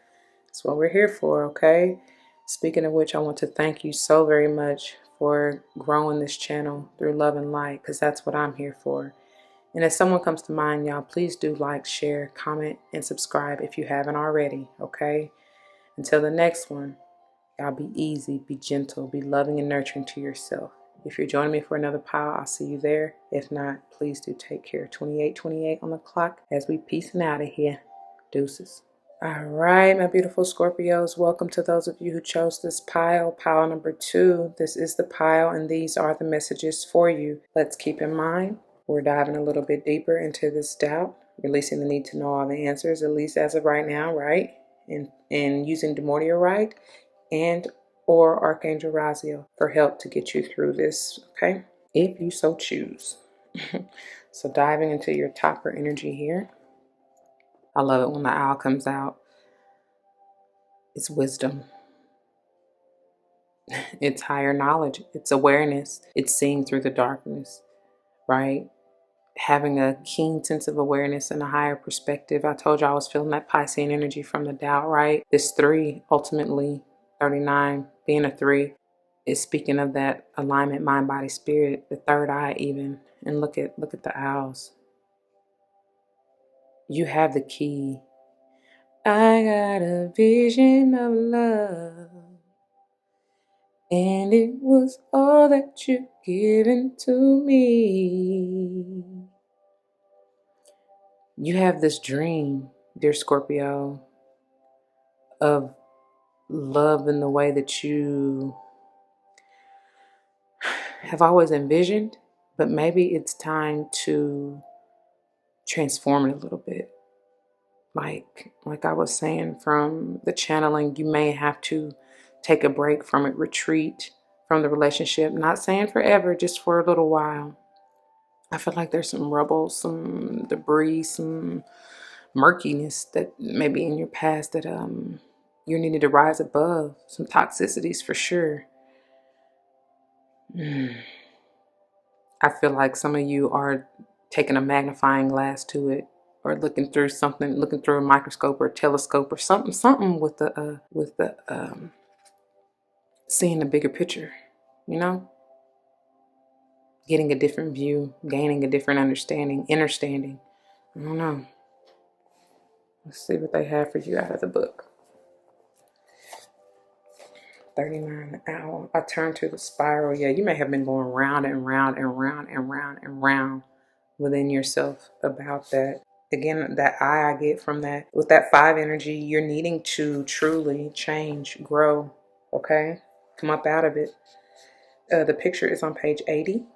that's what we're here for, okay? Speaking of which, I want to thank you so very much for growing this channel through love and light, because that's what I'm here for. And if someone comes to mind, y'all, please do like, share, comment, and subscribe if you haven't already, okay? Until the next one. Y'all be easy, be gentle, be loving and nurturing to yourself. If you're joining me for another pile, I'll see you there. If not, please do take care. 28:28 on the clock as we peacing out of here. Deuces. All right, my beautiful Scorpios. Welcome to those of you who chose this pile number 2. This is the pile, and these are the messages for you. Let's keep in mind, we're diving a little bit deeper into this doubt, releasing the need to know all the answers, at least as of right now, right? And using Demordiorite and or Archangel Raziel for help to get you through this, okay? If you so choose. So diving into your topper energy here. I love it when the owl comes out. It's wisdom. It's higher knowledge. It's awareness. It's seeing through the darkness, right? Having a keen sense of awareness and a higher perspective. I told you I was feeling that Piscean energy from the doubt, right? This 3, ultimately, 39, being a 3, is speaking of that alignment, mind, body, spirit, the third eye even. And look at the owls. You have the key. I got a vision of love, and it was all that you've given to me. You have this dream, dear Scorpio, of love in the way that you have always envisioned, but maybe it's time to transform it a little bit. Like I was saying, from the channeling, you may have to take a break from it, retreat from the relationship. Not saying forever, just for a little while. I feel like there's some rubble, some debris, some murkiness that maybe in your past that you needed to rise above. Some toxicities for sure. I feel like some of you are taking a magnifying glass to it, or looking through something, looking through a microscope or a telescope or something with the seeing the bigger picture, you know? Getting a different view, gaining a different understanding, understanding. I don't know. Let's see what they have for you out of the book. 39 owl. I turn to the spiral. Yeah, you may have been going round and round and round and round and round within yourself about that. Again, that I get from that. With that 5 energy, you're needing to truly change, grow, okay? Come up out of it. The picture is on page 80.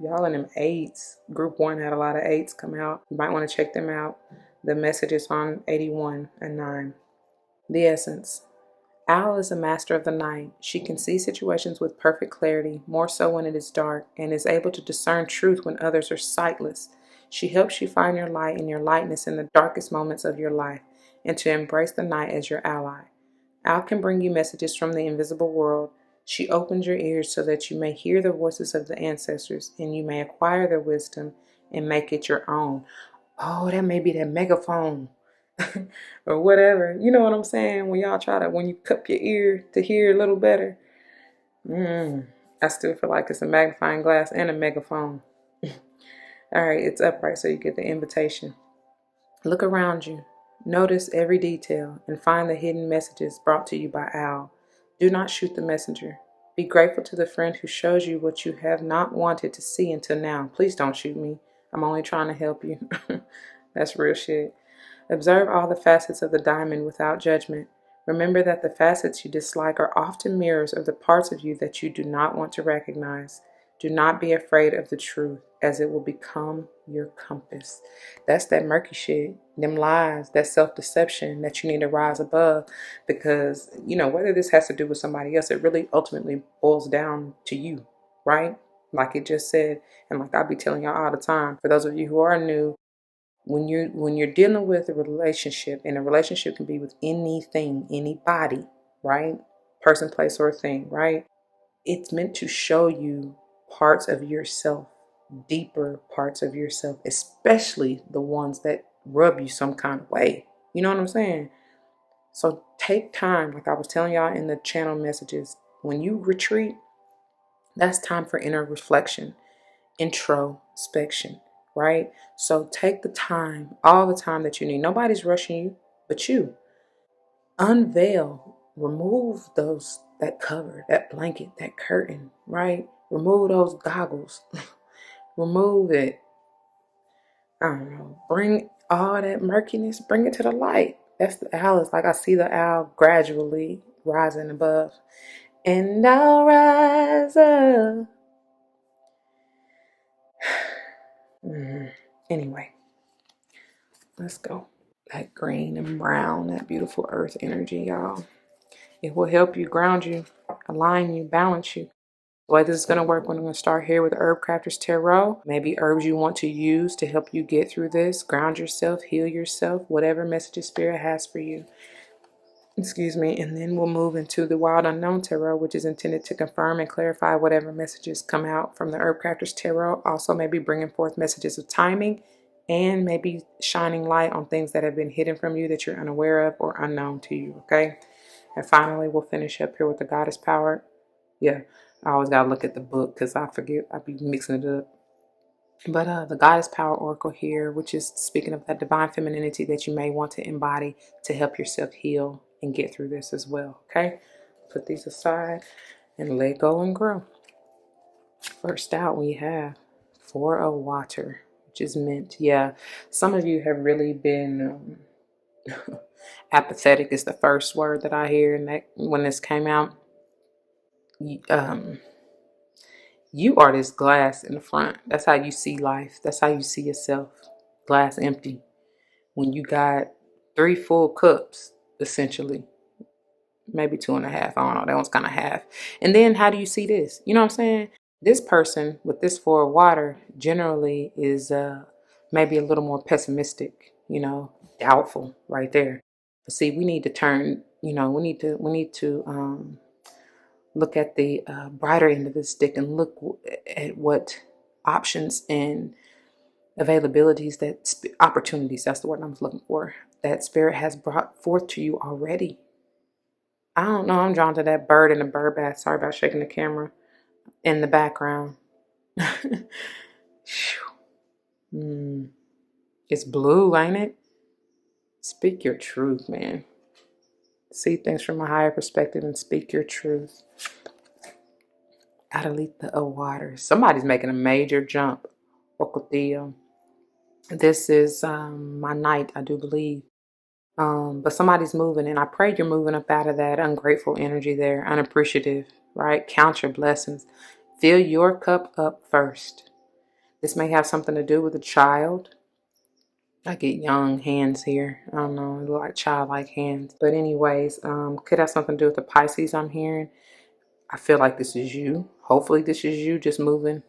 Y'all in them 8s. Group 1 had a lot of 8s come out. You might want to check them out. The message is on 81 and 9. The essence. Owl is a master of the night. She can see situations with perfect clarity, more so when it is dark, and is able to discern truth when others are sightless. She helps you find your light and your lightness in the darkest moments of your life, and to embrace the night as your ally. Owl can bring you messages from the invisible world. She opens your ears so that you may hear the voices of the ancestors, and you may acquire their wisdom and make it your own. Oh, that may be that megaphone. Or whatever. You know what I'm saying? When y'all when you cup your ear to hear a little better. I still feel like it's a magnifying glass and a megaphone. All right, it's upright so you get the invitation. Look around you. Notice every detail and find the hidden messages brought to you by Owl. Do not shoot the messenger. Be grateful to the friend who shows you what you have not wanted to see until now. Please don't shoot me. I'm only trying to help you. That's real shit. Observe all the facets of the diamond without judgment. Remember that the facets you dislike are often mirrors of the parts of you that you do not want to recognize. Do not be afraid of the truth, as it will become your compass. That's that murky shit, them lies, that self-deception that you need to rise above. Because, whether this has to do with somebody else, it really ultimately boils down to you, right? like it just said, and like I be telling y'all all the time, for those of you who are new, when you're dealing with a relationship, and a relationship can be with anything, anybody, right? Person, place, or thing, right? It's meant to show you parts of yourself, deeper parts of yourself, especially the ones that rub you some kind of way. You know what I'm saying? So take time, like I was telling y'all in the channel messages, when you retreat, that's time for inner reflection, introspection, right? So take the time, all the time that you need. Nobody's rushing you but you. Unveil, remove that cover, that blanket, that curtain, right? Remove those goggles. Remove it. I don't know. Bring all that murkiness, bring it to the light. That's the owl. It's like I see the owl gradually rising above. And I'll rise up. Anyway, let's go. That green and brown, that beautiful earth energy, y'all. It will help you, ground you, align you, balance you. The way this is going to work, we're going to start here with Herbcrafter's Tarot. Maybe herbs you want to use to help you get through this, ground yourself, heal yourself, whatever messages Spirit has for you. Excuse me. And then we'll move into the Wild Unknown Tarot, which is intended to confirm and clarify whatever messages come out from the Herbcrafter's Tarot. Also, maybe bringing forth messages of timing and maybe shining light on things that have been hidden from you that you're unaware of or unknown to you. Okay. And finally, we'll finish up here with the Goddess Power. Yeah, I always got to look at the book because I forget. I be mixing it up. But the Goddess Power Oracle here, which is speaking of that divine femininity that you may want to embody to help yourself heal and get through this as well. Okay, put these aside and let go and grow. First out, we have Four of Water, which is mint. Yeah, some of you have really been apathetic is the first word that I hear, and that when this came out, you are this glass in the front. That's how you see life. That's how you see yourself. Glass empty. When you got 3 full cups, essentially. Maybe 2.5. I don't know. That one's kind of half. And then how do you see this? You know what I'm saying? This person with this 4 of water generally is maybe a little more pessimistic, doubtful right there. But see, we need to turn, we need to look at the brighter end of the stick and look at what options and availabilities opportunities, that's the word I was looking for, that Spirit has brought forth to you already. I don't know, I'm drawn to that bird in the bird bath. Sorry about shaking the camera in the background. It's blue, ain't it? Speak your truth, man. See things from a higher perspective and speak your truth. Adelita of Water. Somebody's making a major jump. Ocotillo. This is my night, I do believe. But somebody's moving, and I pray you're moving up out of that ungrateful energy there, unappreciative, right? Count your blessings. Fill your cup up first. This may have something to do with a child. I get young hands here. I don't know, it look like childlike hands. But anyways, could have something to do with the Pisces I'm hearing. I feel like this is you. Hopefully this is you just moving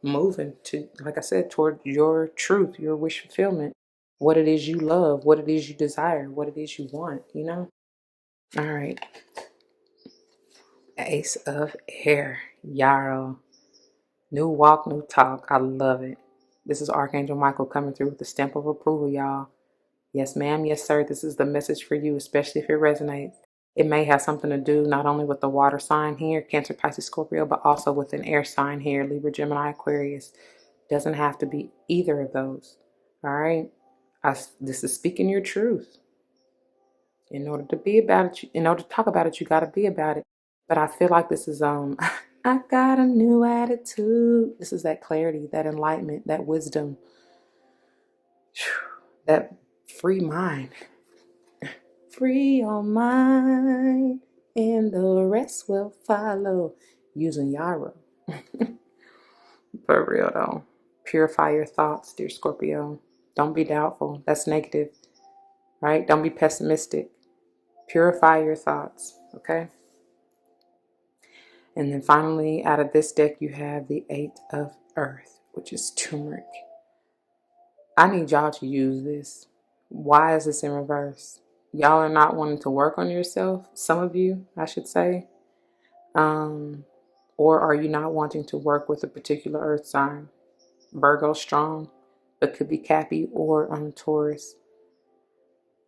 to, like I said, toward your truth, your wish fulfillment. What it is you love, what it is you desire, what it is you want, All right. Ace of Air, Yarrow. New walk, new talk. I love it. This is Archangel Michael coming through with the stamp of approval, y'all. Yes, ma'am. Yes, sir. This is the message for you, especially if it resonates. It may have something to do not only with the water sign here, Cancer, Pisces, Scorpio, but also with an air sign here, Libra, Gemini, Aquarius. Doesn't have to be either of those. All right. This is speaking your truth. In order to be about it, in order to talk about it, you got to be about it. But I feel like this is I got a new attitude. This is that clarity, that enlightenment, that wisdom, that free mind. Free your mind, and the rest will follow. Using Yarrow. For real though. Purify your thoughts, dear Scorpio. Don't be doubtful. That's negative, right? Don't be pessimistic. Purify your thoughts, okay? And then finally, out of this deck, you have the 8 of Earth, which is turmeric. I need y'all to use this. Why is this in reverse? Y'all are not wanting to work on yourself. Some of you, I should say. Or are you not wanting to work with a particular earth sign? Virgo strong, but could be Cappy or Taurus.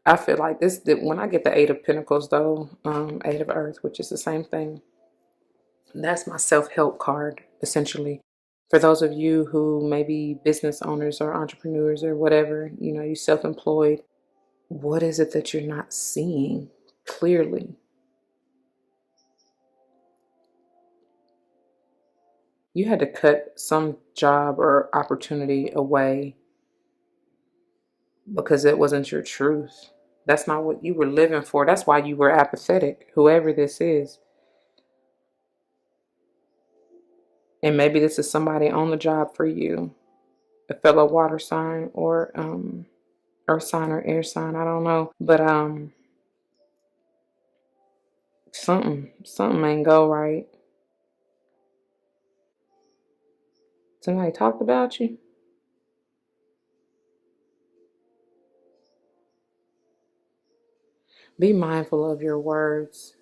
I feel like this, when I get the 8 of Pentacles though, 8 of Earth, which is the same thing, that's my self-help card, essentially. For those of you who may be business owners or entrepreneurs or whatever, you self-employed, what is it that you're not seeing clearly? You had to cut some job or opportunity away because it wasn't your truth. That's not what you were living for. That's why you were apathetic, whoever this is. And maybe this is somebody on the job for you, a fellow water sign or earth sign or air sign, I don't know. But something ain't go right. Somebody talked about you. Be mindful of your words.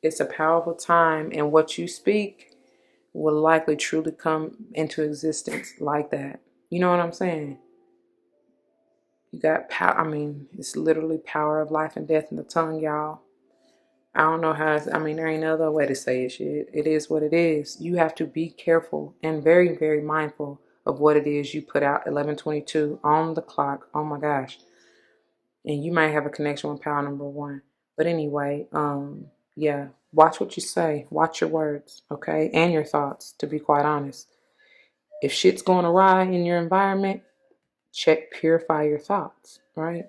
It's a powerful time, and what you speak will likely truly come into existence like that. You know what I'm saying? You got power. I mean, it's literally power of life and death in the tongue, y'all. I don't know how. There ain't no other way to say it. Shit, it is what it is. You have to be careful and very, very mindful of what it is you put out. 11:22 on the clock. Oh my gosh. And you might have a connection with power number 1. But anyway, yeah. Watch what you say. Watch your words, okay, and your thoughts. To be quite honest, if shit's going awry in your environment, purify your thoughts, right?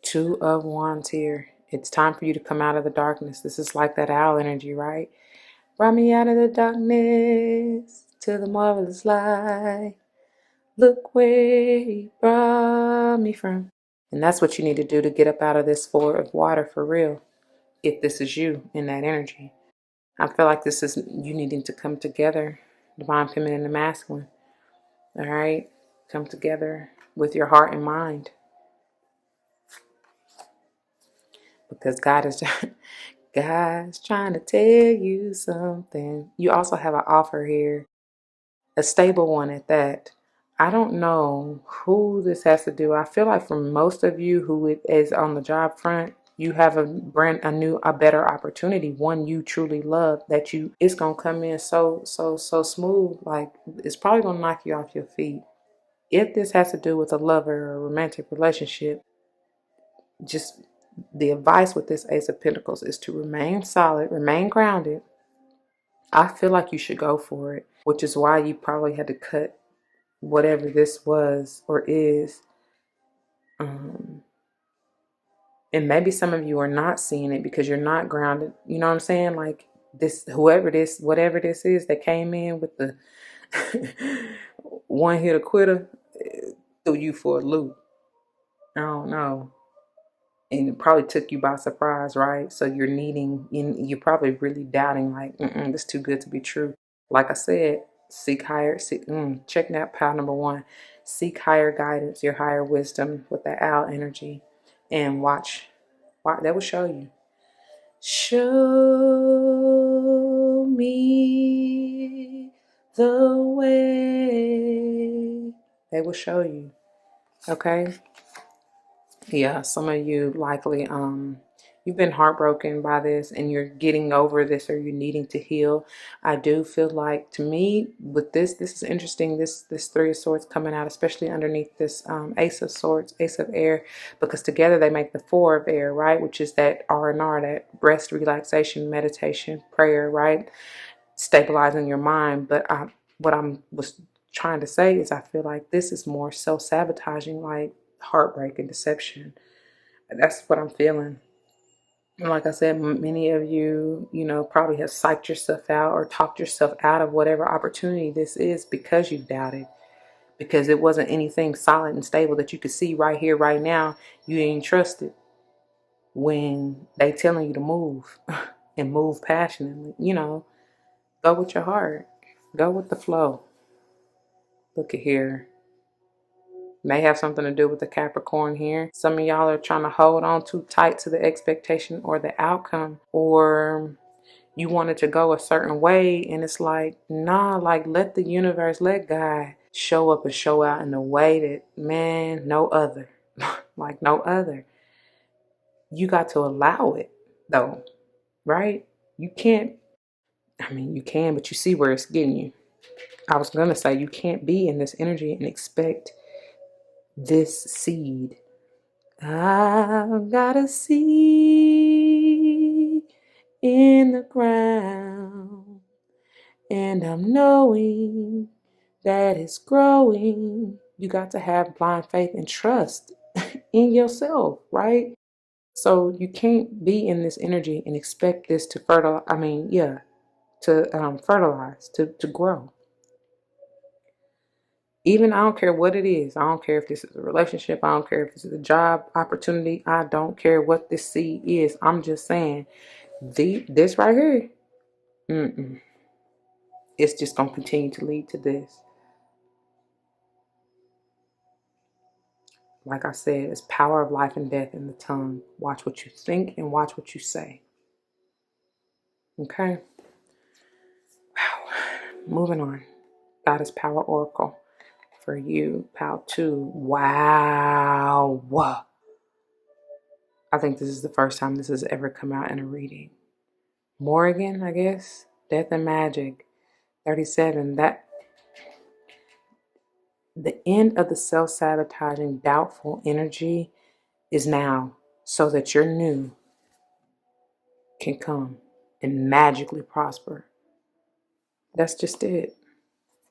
2 of Wands here. It's time for you to come out of the darkness. This is like that owl energy, right? Brought me out of the darkness to the marvelous light. Look where he brought me from. And that's what you need to do to get up out of this 4 of water for real. If this is you in that energy. I feel like this is you needing to come together. Divine feminine and masculine. All right? Come together with your heart and mind. Because God's trying to tell you something. You also have an offer here. A stable one at that. I don't know who this has to do. I feel like for most of you who it is on the job front, you have a better opportunity, one you truly love, that it's gonna come in so smooth, like it's probably gonna knock you off your feet. If this has to do with a lover or a romantic relationship, just the advice with this Ace of Pentacles is to remain solid, remain grounded. I feel like you should go for it, which is why you probably had to cut whatever this was or is. And maybe some of you are not seeing it because you're not grounded. You know what I'm saying? Like this, whatever this is that came in with the one hit quitter, threw you for a loop. I don't know. And it probably took you by surprise, right? So you're probably really doubting, like, this is too good to be true. Like I said, check that power number 1. Seek higher guidance, your higher wisdom with that owl energy, and watch. That will show you. Show me the way. They will show you. Okay. Yeah, some of you likely you've been heartbroken by this and you're getting over this, or you're needing to heal. I do feel like, to me, with this is interesting, this 3 of Swords coming out, especially underneath this Ace of Swords, Ace of Air, because together they make the 4 of Air, right? Which is that R&R, that rest, relaxation, meditation, prayer, right? Stabilizing your mind. But what I was trying to say is I feel like this is more self-sabotaging, like heartbreak and deception. That's what I'm feeling. And like I said, many of you, probably have psyched yourself out or talked yourself out of whatever opportunity this is because you doubted, because it wasn't anything solid and stable that you could see right here, right now. You ain't trusted when they telling you to move. and move passionately. You know, go with your heart. Go with the flow. Look at here. May have something to do with the Capricorn here. Some of y'all are trying to hold on too tight to the expectation or the outcome, or you want it to go a certain way, and it's like, nah, like let the universe, let God show up and show out in a way that, man, no other. Like no other. You got to allow it though, right? You can't, I mean, you can, but you see where it's getting you. I was going to say, you can't be in this energy and expect this seed. I've got a seed in the ground, and I'm knowing that it's growing. You got to have blind faith and trust in yourself, right? So you can't be in this energy and expect this to fertilize. I mean, yeah, to fertilize, to grow. Even I don't care what it is. I don't care if this is a relationship. I don't care if this is a job opportunity. I don't care what this seed is. I'm just saying, this right here, it's just gonna continue to lead to this. Like I said, it's power of life and death in the tongue. Watch what you think and watch what you say. Okay. Wow. Moving on. Goddess Power Oracle for you, Pal 2. Wow. I think this is the first time this has ever come out in a reading. Morrigan, I guess. Death and Magic. 37. That the end of the self-sabotaging, doubtful energy is now, so that your new can come and magically prosper. That's just it.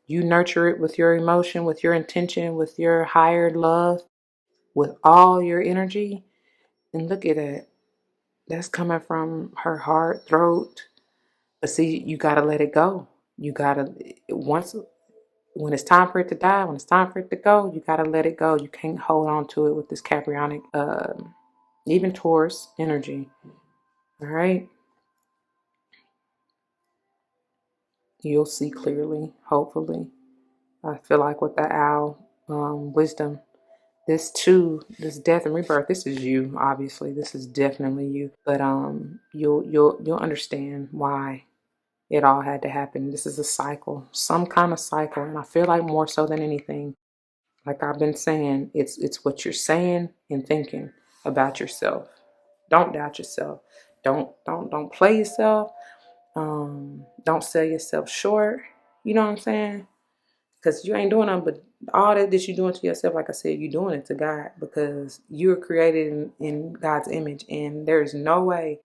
You nurture it with your emotion, with your intention, with your higher love, with all your energy. And look at that. That's coming from her heart, throat. But see, you got to let it go. You got to, when it's time for it to die, when it's time for it to go, you got to let it go. You can't hold on to it with this Caprionic, even Taurus energy. All right. You'll see clearly, hopefully. I feel like with the owl wisdom, this too, this death and rebirth, this is you, obviously. This is definitely you. But you'll understand why it all had to happen. This is a cycle, some kind of cycle. And I feel like more so than anything, like I've been saying, it's what you're saying and thinking about yourself. Don't doubt yourself. Don't play yourself. Don't sell yourself short. You know what I'm saying? Because you ain't doing nothing but all that you're doing to yourself. Like I said, you're doing it to God, because you were created in God's image, and there's no way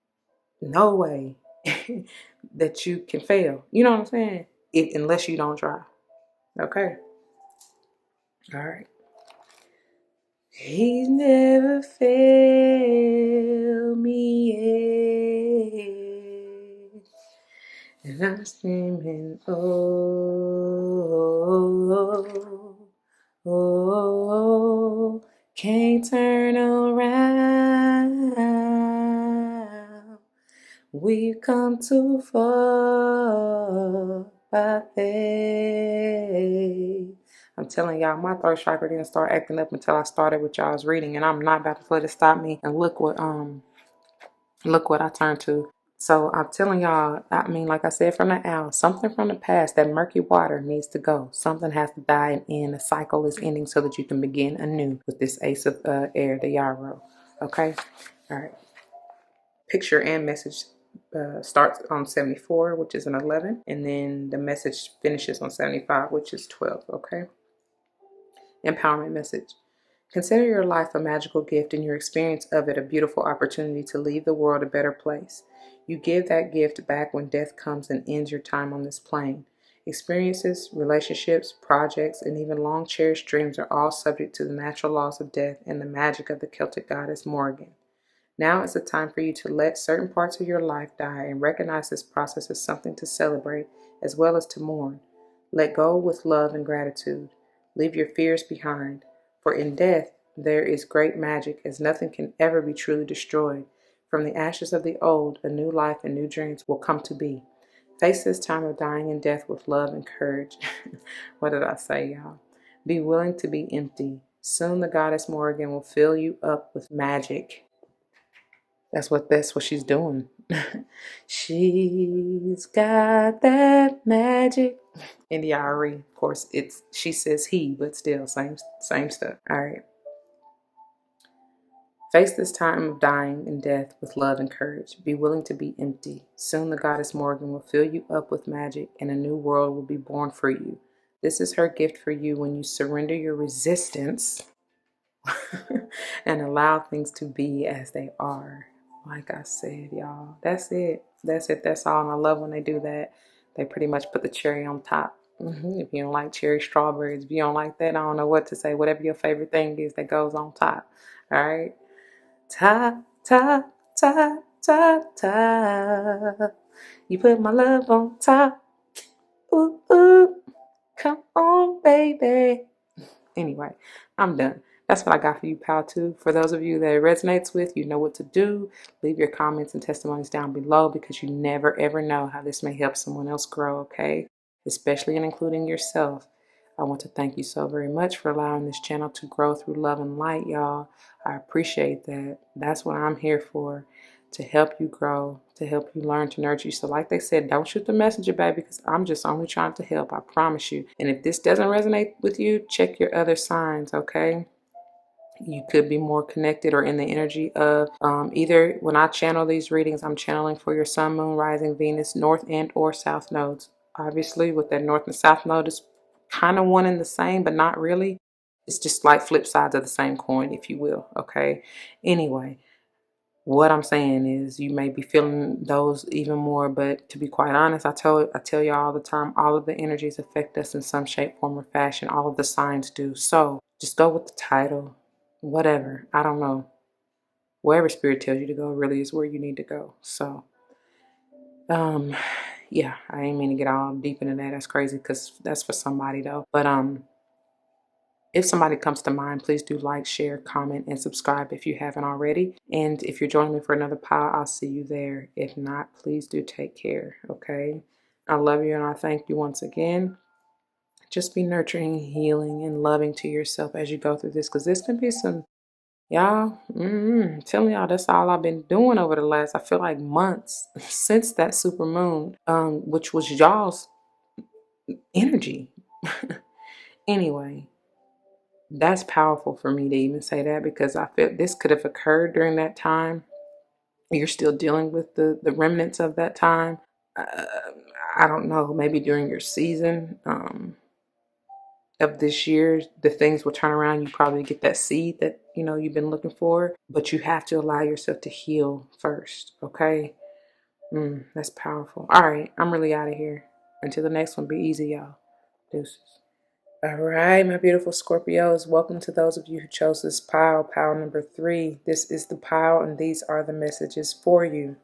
that you can fail. You know what I'm saying? Unless you don't try. Okay. All right. He's never failed me yet. And I'm screaming, oh, can't turn around. We've come too far by faith. I'm telling y'all, my throat chakra didn't start acting up until I started with y'all's reading, and I'm not about to let it stop me. And look what I turned to. So I'm telling y'all, I mean, like I said from the owl, something from the past, that murky water needs to go. Something has to die and end. The cycle is ending so that you can begin anew with this ace of air, the yarrow. Okay? All right. Picture and message starts on 74, which is an 11. And then the message finishes on 75, which is 12. Okay? Empowerment message. Consider your life a magical gift and your experience of it a beautiful opportunity to leave the world a better place. You give that gift back when death comes and ends your time on this plane. Experiences, relationships, projects, and even long-cherished dreams are all subject to the natural laws of death and the magic of the Celtic goddess Morrigan. Now is the time for you to let certain parts of your life die and recognize this process as something to celebrate as well as to mourn. Let go with love and gratitude. Leave your fears behind. For in death there is great magic, as nothing can ever be truly destroyed. From the ashes of the old, a new life and new dreams will come to be. Face this time of dying and death with love and courage. What did I say, y'all? Be willing to be empty. Soon the goddess Morrigan will fill you up with magic. That's what she's doing. She's got that magic. In the IRE, of course, she says he, but still same stuff. All right. Face this time of dying and death with love and courage. Be willing to be empty. Soon the goddess Morgan will fill you up with magic and a new world will be born for you. This is her gift for you when you surrender your resistance and allow things to be as they are. Like I said, y'all, that's it. That's it. That's all. And I love when they do that. They pretty much put the cherry on top. If you don't like cherry strawberries, if you don't like that, I don't know what to say. Whatever your favorite thing is that goes on top. All right. Top, top, top, top, top. You put my love on top. Ooh, ooh. Come on, baby. Anyway, I'm done. That's what I got for you, pal, too. For those of you that it resonates with, you know what to do. Leave your comments and testimonies down below because you never, ever know how this may help someone else grow, okay? Especially and including yourself. I want to thank you so very much for allowing this channel to grow through love and light, y'all. I appreciate that. That's what I'm here for, to help you grow, to help you learn, to nurture you. So like they said, don't shoot the messenger, baby, because I'm just only trying to help. I promise you. And if this doesn't resonate with you, check your other signs, okay? You could be more connected or in the energy of either when I channel these readings, I'm channeling for your sun, moon, rising, Venus, north and or south nodes. Obviously, with that north and south node, it's kind of one and the same, but not really. It's just like flip sides of the same coin, if you will. Okay. Anyway, what I'm saying is you may be feeling those even more, but to be quite honest, I tell y'all all the time, all of the energies affect us in some shape, form, or fashion. All of the signs do. So just go with the title. Whatever, I don't know. Wherever spirit tells you to go really is where you need to go. So, yeah, I ain't mean to get all deep into that. That's crazy because that's for somebody though. But if somebody comes to mind, please do like, share, comment, and subscribe if you haven't already. And if you're joining me for another pile, I'll see you there. If not, please do take care. Okay, I love you and I thank you once again. Just be nurturing, healing, and loving to yourself as you go through this, because this can be some. Y'all, I'm telling y'all, that's all I've been doing over the last, I feel like months since that super moon, which was y'all's energy. Anyway, that's powerful for me to even say that because I feel this could have occurred during that time. You're still dealing with the remnants of that time. I don't know, maybe during your season. Of this year, the things will turn around. You probably get that seed that you've been looking for, but you have to allow yourself to heal first. Okay. That's powerful. All right, I'm really out of here. Until the next one, be easy, y'all. Deuces. All right, my beautiful Scorpios, welcome to those of you who chose this pile number 3. This is the pile and these are the messages for you.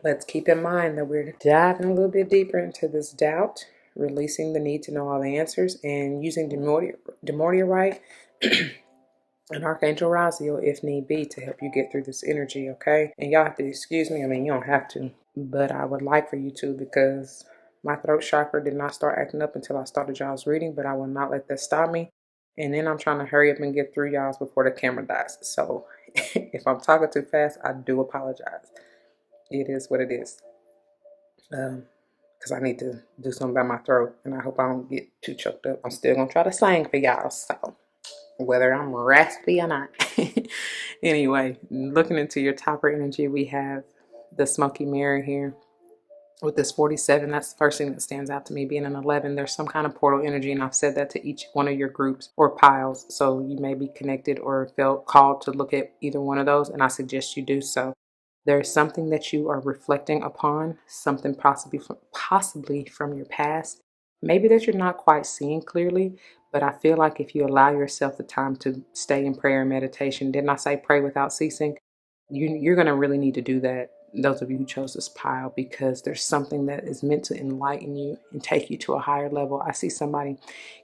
Let's keep in mind that we're diving a little bit deeper into this doubt, releasing the need to know all the answers, and using Demordiorite and Archangel Raziel if need be to help you get through this energy, okay? And y'all have to excuse me. I mean, you don't have to, but I would like for you to because my throat chakra did not start acting up until I started y'all's reading, but I will not let that stop me. And then I'm trying to hurry up and get through y'all's before the camera dies. So if I'm talking too fast, I do apologize. It is what it is. Because I need to do something about my throat, and I hope I don't get too choked up. I'm still going to try to sing for y'all, so whether I'm raspy or not. Anyway, looking into your topper energy, we have the Smokey mirror here. With this 47, that's the first thing that stands out to me. Being an 11, there's some kind of portal energy, and I've said that to each one of your groups or piles, so you may be connected or felt called to look at either one of those, and I suggest you do so. There's something that you are reflecting upon, something possibly from your past, maybe that you're not quite seeing clearly, but I feel like if you allow yourself the time to stay in prayer and meditation, didn't I say pray without ceasing? You're going to really need to do that, those of you who chose this pile, because there's something that is meant to enlighten you and take you to a higher level. I see somebody,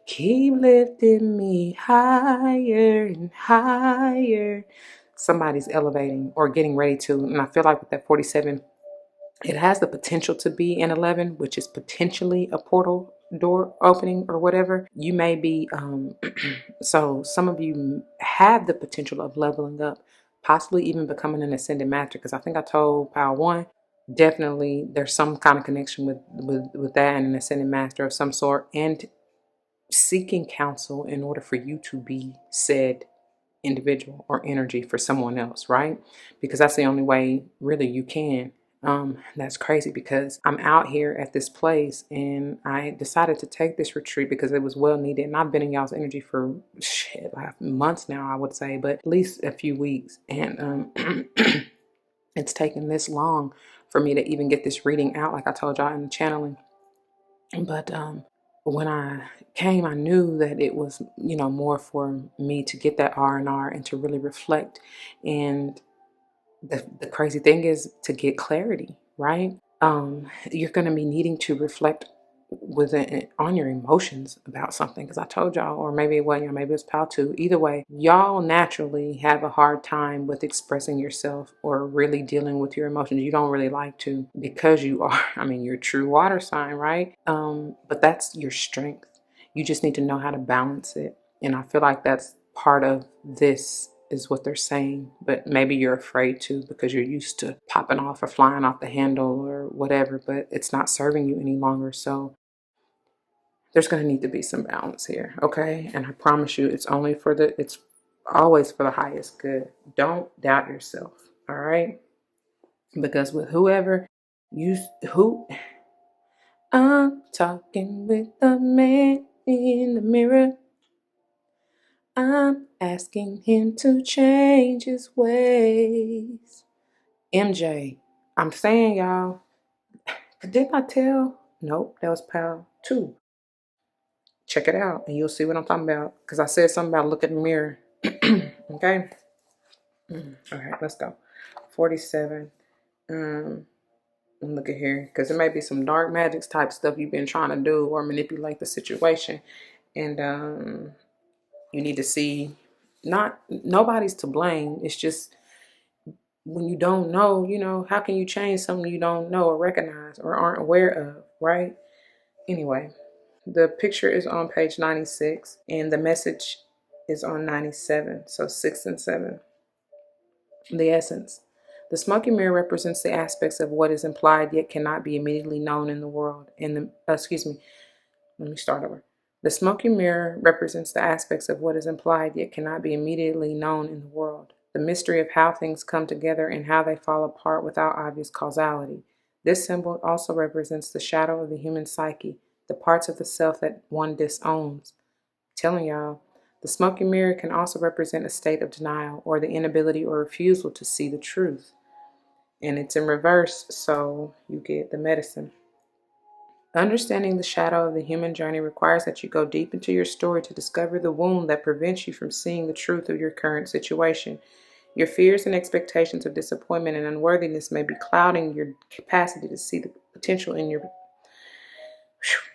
keep lifting me higher and higher. somebody's elevating or getting ready to. And I feel like with that 47, it has the potential to be an 11, which is potentially a portal door opening or whatever. You may be, so some of you have the potential of leveling up, possibly even becoming an ascended master. Because I think I told Pile 1, definitely there's some kind of connection with that and an ascended master of some sort. And seeking counsel in order for you to be said individual or energy for someone else, right? Because that's the only way really you can. That's crazy because I'm out here at this place and I decided to take this retreat because it was well needed. And I've been in y'all's energy for like months now, I would say, but at least a few weeks. And it's taken this long for me to even get this reading out, like I told y'all in the channeling. But when I came, I knew that it was, more for me to get that R&R and to really reflect. And the crazy thing is to get clarity, right? You're going to be needing to reflect on your emotions about something, because I told y'all, or maybe it wasn't, maybe it was Pal 2. Either way, y'all naturally have a hard time with expressing yourself or really dealing with your emotions. You don't really like to, because you are, you're a true water sign, right? But that's your strength. You just need to know how to balance it. And I feel like that's part of this, is what they're saying. But maybe you're afraid to because you're used to popping off or flying off the handle or whatever, but it's not serving you any longer. So there's going to need to be some balance here, okay? And I promise you, it's always for the highest good. Don't doubt yourself, all right? Because with I'm talking with the man in the mirror. I'm asking him to change his ways. MJ, I'm saying, y'all, didn't I tell? Nope, that was Pal 2. Check it out and you'll see what I'm talking about. Because I said something about look at the mirror. Okay? All right, let's go. 47. Look at here. Because there may be some dark magic type stuff you've been trying to do or manipulate the situation. And you need to see, nobody's to blame. It's just when you don't know, how can you change something you don't know or recognize or aren't aware of, right? Anyway, the picture is on page 96 and the message is on 97. So 6 and 7. The essence. The smoky mirror represents the aspects of what is implied yet cannot be immediately known in the world. Let me start over. The smoky mirror represents the aspects of what is implied yet cannot be immediately known in the world. The mystery of how things come together and how they fall apart without obvious causality. This symbol also represents the shadow of the human psyche, the parts of the self that one disowns. I'm telling y'all, the smoky mirror can also represent a state of denial or the inability or refusal to see the truth. And it's in reverse, so you get the medicine. Understanding the shadow of the human journey requires that you go deep into your story to discover the wound that prevents you from seeing the truth of your current situation. Your fears and expectations of disappointment and unworthiness may be clouding your capacity to see the potential in your...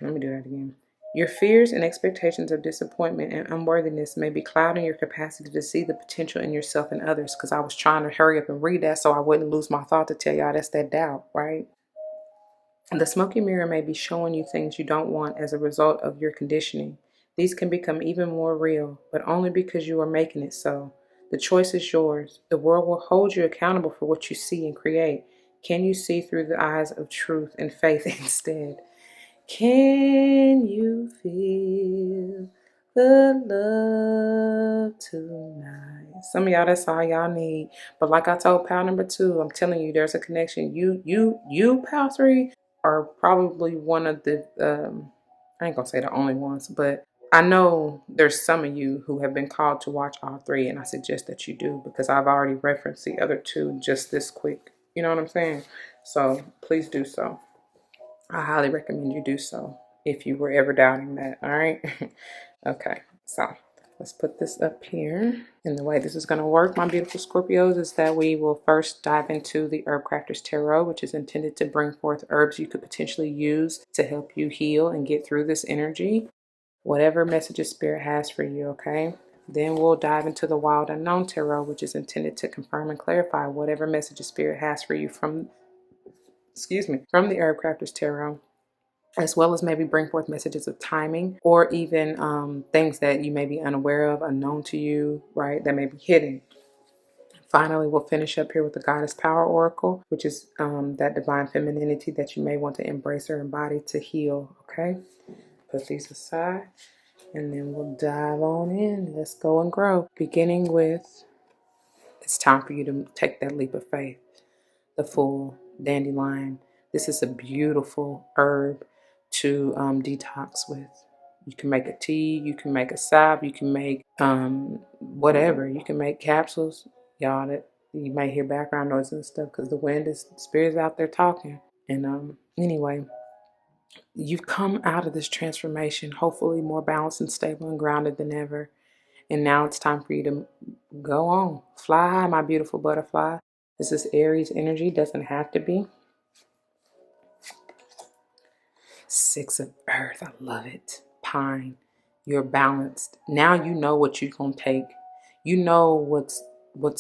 Let me do that again. Your fears and expectations of disappointment and unworthiness may be clouding your capacity to see the potential in yourself and others, because I was trying to hurry up and read that so I wouldn't lose my thought to tell y'all that's that doubt, right? The smoky mirror may be showing you things you don't want as a result of your conditioning. These can become even more real, but only because you are making it so. The choice is yours. The world will hold you accountable for what you see and create. Can you see through the eyes of truth and faith instead? Can you feel the love tonight? Some of y'all, that's all y'all need. But like I told Pal number 2, I'm telling you, there's a connection. You, Pal 3, are probably one of the, I ain't gonna say the only ones, but I know there's some of you who have been called to watch all 3, and I suggest that you do, because I've already referenced the other 2 just this quick. You know what I'm saying? So please do so. I highly recommend you do so if you were ever doubting that. All right. Okay. So let's put this up here. And the way this is going to work, my beautiful Scorpios, is that we will first dive into the Herbcrafter's Tarot, which is intended to bring forth herbs you could potentially use to help you heal and get through this energy, whatever messages Spirit has for you. Okay. Then we'll dive into the Wild Unknown Tarot, which is intended to confirm and clarify whatever message the Spirit has for you from the Herbcrafter's Tarot, as well as maybe bring forth messages of timing, or even things that you may be unaware of, unknown to you, right, that may be hidden. Finally, we'll finish up here with the Goddess Power Oracle, which is that divine femininity that you may want to embrace or embody to heal, okay? Put these aside, and then we'll dive on in. Let's go and grow. Beginning with, it's time for you to take that leap of faith. The full dandelion. This is a beautiful herb to detox with. You can make a tea, you can make a salve, you can make whatever. You can make capsules. Y'all, that you may hear background noise and stuff because the spirit's out there talking. And anyway, you've come out of this transformation, hopefully more balanced and stable and grounded than ever. And now it's time for you to go on. Fly high, my beautiful butterfly. This is Aries energy, doesn't have to be. 6 of Earth, I love it. Pine, you're balanced. Now you know what you're gonna take. You know what's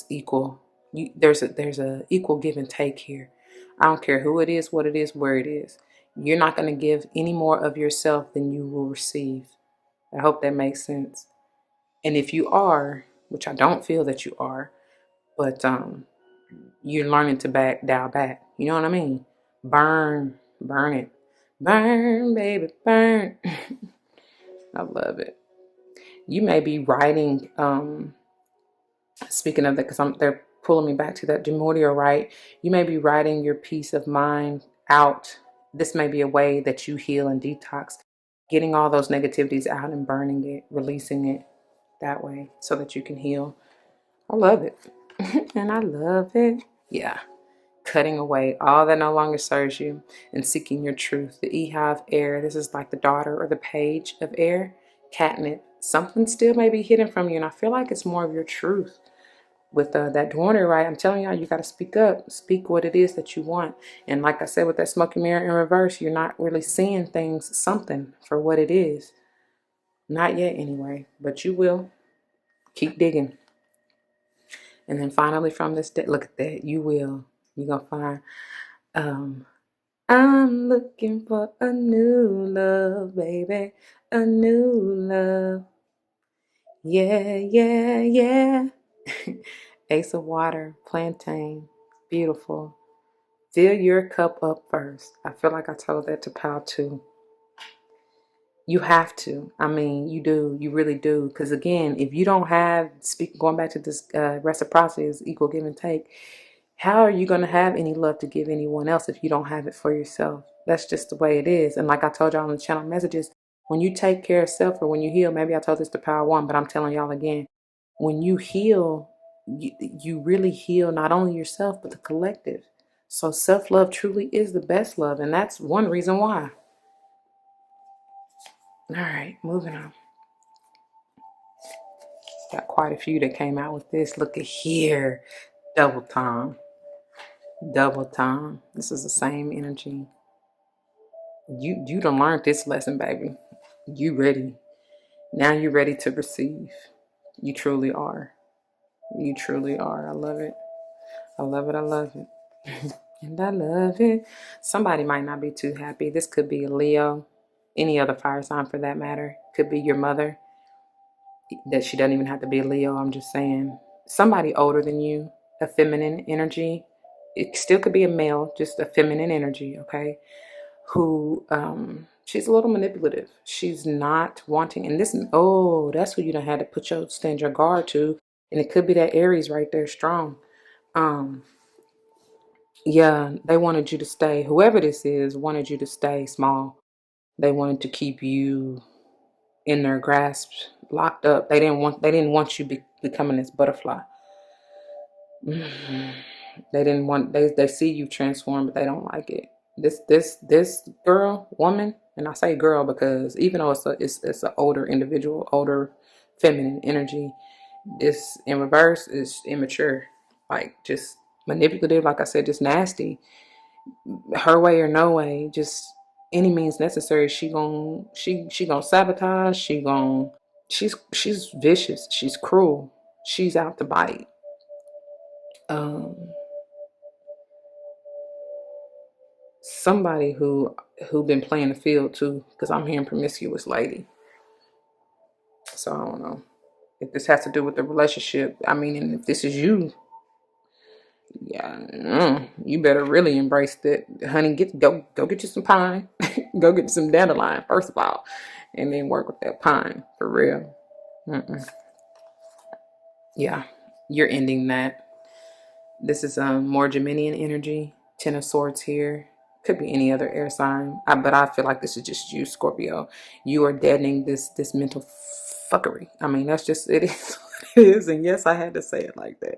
equal. There's a equal give and take here. I don't care who it is, what it is, where it is. You're not gonna give any more of yourself than you will receive. I hope that makes sense. And if you are, which I don't feel that you are, but you're learning to dial back. You know what I mean? Burn it. Burn, baby, burn. I love it. You may be writing, speaking of that, because they're pulling me back to that Demordio, right? You may be writing your peace of mind out. This may be a way that you heal and detox, getting all those negativities out and burning it, releasing it that way so that you can heal. I love it. And I love it. Yeah. Cutting away all that no longer serves you and seeking your truth. The Ehive of air. This is like the daughter or the page of air. Catnip. Something still may be hidden from you, and I feel like it's more of your truth. With that Dwarner, right? I'm telling y'all, you got to speak up. Speak what it is that you want. And like I said, with that smoky mirror in reverse, you're not really seeing things, something for what it is. Not yet anyway, but you will. Keep digging. And then finally from this day, look at that. You will. You're going to find, I'm looking for a new love, baby. A new love. Yeah, yeah, yeah. Ace of water, plantain. Beautiful. Fill your cup up first. I feel like I told that to Pal too. You have to. I mean, you do. You really do. Because again, if you don't have, going back to this reciprocity is equal give and take. How are you going to have any love to give anyone else if you don't have it for yourself? That's just the way it is. And like I told y'all on the channel messages, when you take care of self or when you heal, maybe I told this to Power One, but I'm telling y'all again, when you heal, you really heal not only yourself, but the collective. So self-love truly is the best love. And that's one reason why. All right, moving on. Got quite a few that came out with this. Look at here. Double time. Double time. This is the same energy. You done learned this lesson, baby. You ready. Now you're ready to receive. You truly are. You truly are. I love it. I love it. I love it. And I love it. Somebody might not be too happy. This could be a Leo. Any other fire sign for that matter. Could be your mother. That she doesn't even have to be a Leo. I'm just saying. Somebody older than you. A feminine energy. It still could be a male. Just a feminine energy. Okay. Who she's a little manipulative. She's not wanting, and this, that's who you done had to stand your guard to. And it could be that Aries right there strong. Yeah, they wanted you to stay, whoever this is wanted you to stay small. They wanted to keep you in their grasp, locked up. They didn't want you becoming this butterfly. They didn't want, they see you transform, but they don't like it. This girl, woman, and I say girl because even though it's an older individual, older feminine energy, this in reverse is immature, like just manipulative, like I said, just nasty. Her way or no way, just any means necessary. She gonna sabotage. She gonna She's vicious. She's cruel. She's out to bite. Somebody who been playing the field too, because I'm hearing promiscuous lady. So I don't know if this has to do with the relationship. I mean, and if this is you, yeah, you better really embrace that, honey. Go get you some pine, go get some dandelion first of all, and then work with that pine for real. Yeah, you're ending that. This is more Geminian energy. Ten of Swords here. Could be any other air sign, but I feel like this is just you, Scorpio. You are deadening this mental fuckery. I mean, that's just it is what it is. And yes, I had to say it like that.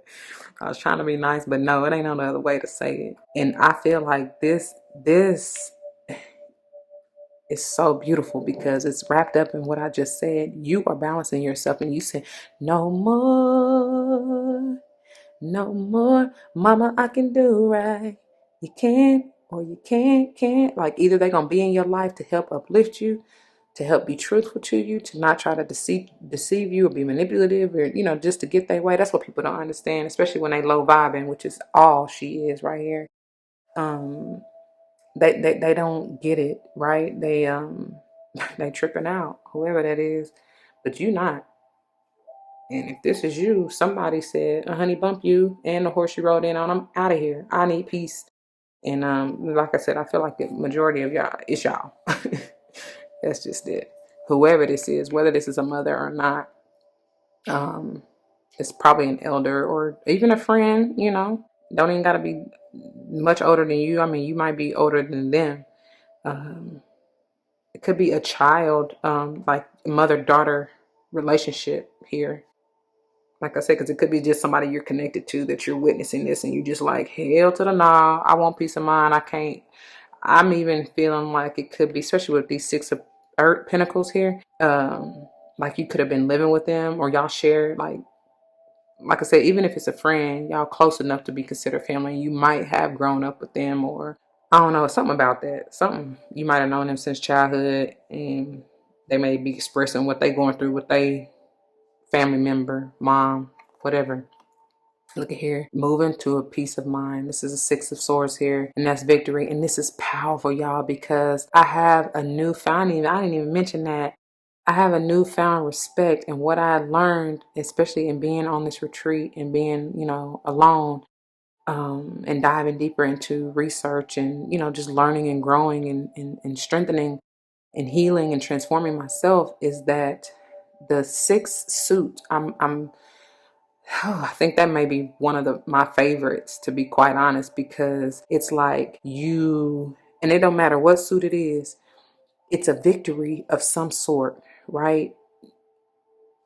I was trying to be nice, but no, it ain't no other way to say it. And I feel like this is so beautiful because it's wrapped up in what I just said. You are balancing yourself, and you said, "No more." No more, mama, I can do right. You can't, or you can't. Like either they're going to be in your life to help uplift you, to help be truthful to you, to not try to deceive you or be manipulative or, just to get their way. That's what people don't understand, especially when they low vibing, which is all she is right here. They don't get it, right? They tripping out, whoever that is, but you not. And if this is you, somebody said, honey, bump you and the horse you rode in on, I'm out of here. I need peace. And like I said, I feel like the majority of y'all, it's y'all. That's just it. Whoever this is, whether this is a mother or not, it's probably an elder or even a friend, Don't even got to be much older than you. I mean, you might be older than them. It could be a child, like mother-daughter relationship here. Like I said, because it could be just somebody you're connected to that you're witnessing this and you just like, hell to the nah, I want peace of mind. I can't. I'm even feeling like it could be, especially with these Six of Pentacles here, like you could have been living with them or y'all share, like I said, even if it's a friend, y'all close enough to be considered family. You might have grown up with them or I don't know, something about that. Something. You might have known them since childhood and they may be expressing what they going through with they family member, mom, whatever. Look at here, moving to a peace of mind. This is a Six of Swords here, and that's victory. And this is powerful, y'all, because I have a newfound, I didn't even mention that. I have a newfound respect, and what I learned, especially in being on this retreat and being, alone, and diving deeper into research and, just learning and growing and strengthening and healing and transforming myself is that the sixth suit, I think that may be one of my favorites, to be quite honest, because it's like and it don't matter what suit it is, it's a victory of some sort, right?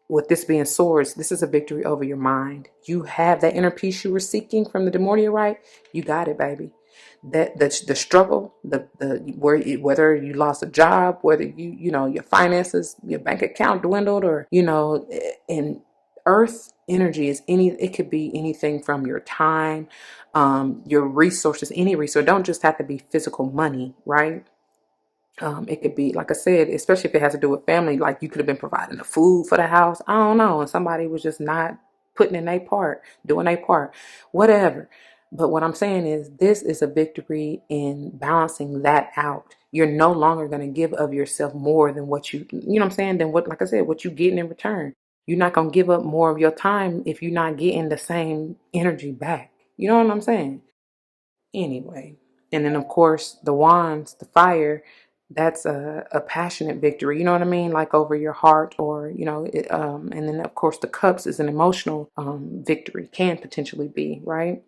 With this being swords, this is a victory over your mind. You have that inner peace you were seeking from the demordiorite. You got it, baby. That the struggle, whether you lost a job, whether your finances, your bank account dwindled, or in earth energy is it could be anything from your time, your resources, any resource. Don't just have to be physical money, right? It could be, like I said, especially if it has to do with family, like you could have been providing the food for the house. I don't know. And somebody was just not putting in their part, doing their part, whatever. But what I'm saying is this is a victory in balancing that out. You're no longer going to give of yourself more than what you know what I'm saying? Than what, like I said, what you getting in return. You're not going to give up more of your time if you're not getting the same energy back. You know what I'm saying? Anyway, and then of course the wands, the fire, that's a passionate victory, you know what I mean, like over your heart, or and then of course the cups is an emotional victory, can potentially be, right?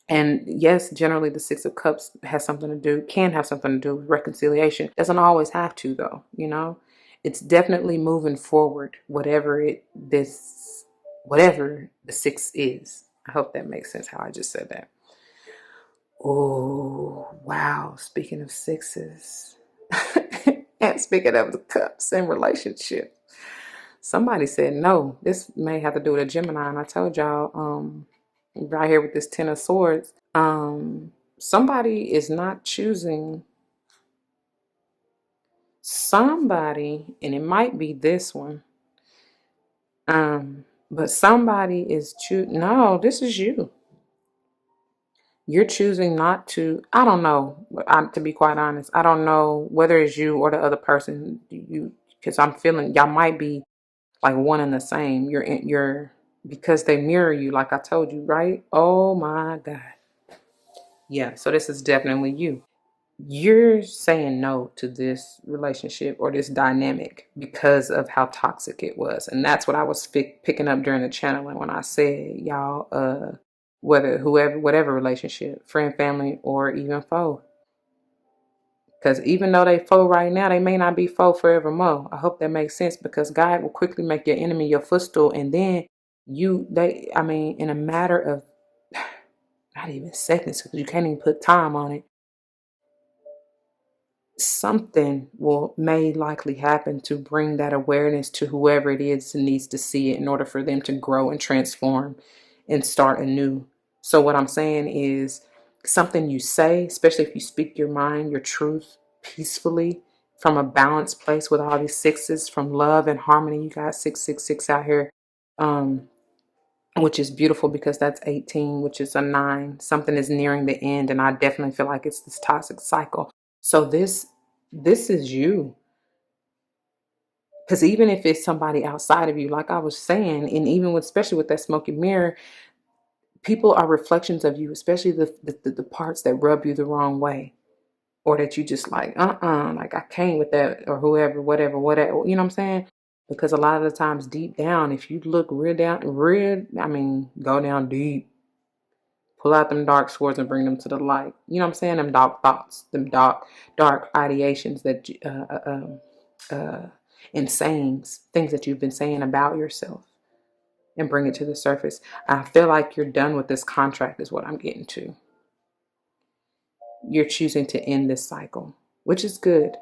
And yes, generally the Six of Cups can have something to do with reconciliation. Doesn't always have to, though, it's definitely moving forward, whatever the six is. I hope that makes sense how I just said that. Oh, wow. Speaking of sixes and speaking of the cups and relationship, somebody said no. This may have to do with a Gemini. And I told y'all, right here with this Ten of Swords, somebody is not choosing somebody, and it might be this one. But somebody is no, this is you. You're choosing not to. I don't know. To be quite honest, I don't know whether it's you or the other person. Because I'm feeling y'all might be like one and the same. You're because they mirror you, like I told you, right? Oh my God. Yeah. So this is definitely you. You're saying no to this relationship or this dynamic because of how toxic it was. And that's what I was picking up during the channeling when I said, y'all, whether whoever, whatever relationship, friend, family, or even foe. Because even though they foe right now, they may not be foe forevermore. I hope that makes sense, because God will quickly make your enemy your footstool. And then in a matter of not even seconds, because you can't even put time on it, something may likely happen to bring that awareness to whoever it is that needs to see it in order for them to grow and transform and start anew. So what I'm saying is, something you say, especially if you speak your mind, your truth peacefully from a balanced place with all these sixes, from love and harmony. You got 666 out here, which is beautiful because that's 18, which is a 9. Something is nearing the end, and I definitely feel like it's this toxic cycle. So this is you. Because even if it's somebody outside of you, like I was saying, and even with, especially with that smoky mirror, people are reflections of you, especially the parts that rub you the wrong way, or that you just like, like I came with that, or whoever, whatever, you know what I'm saying? Because a lot of the times deep down, if you look go down deep, pull out them dark swords and bring them to the light. You know what I'm saying? Them dark thoughts, them dark ideations that, and sayings, things that you've been saying about yourself, and bring it to the surface. I feel like you're done with this contract is what I'm getting to. You're choosing to end this cycle, which is good.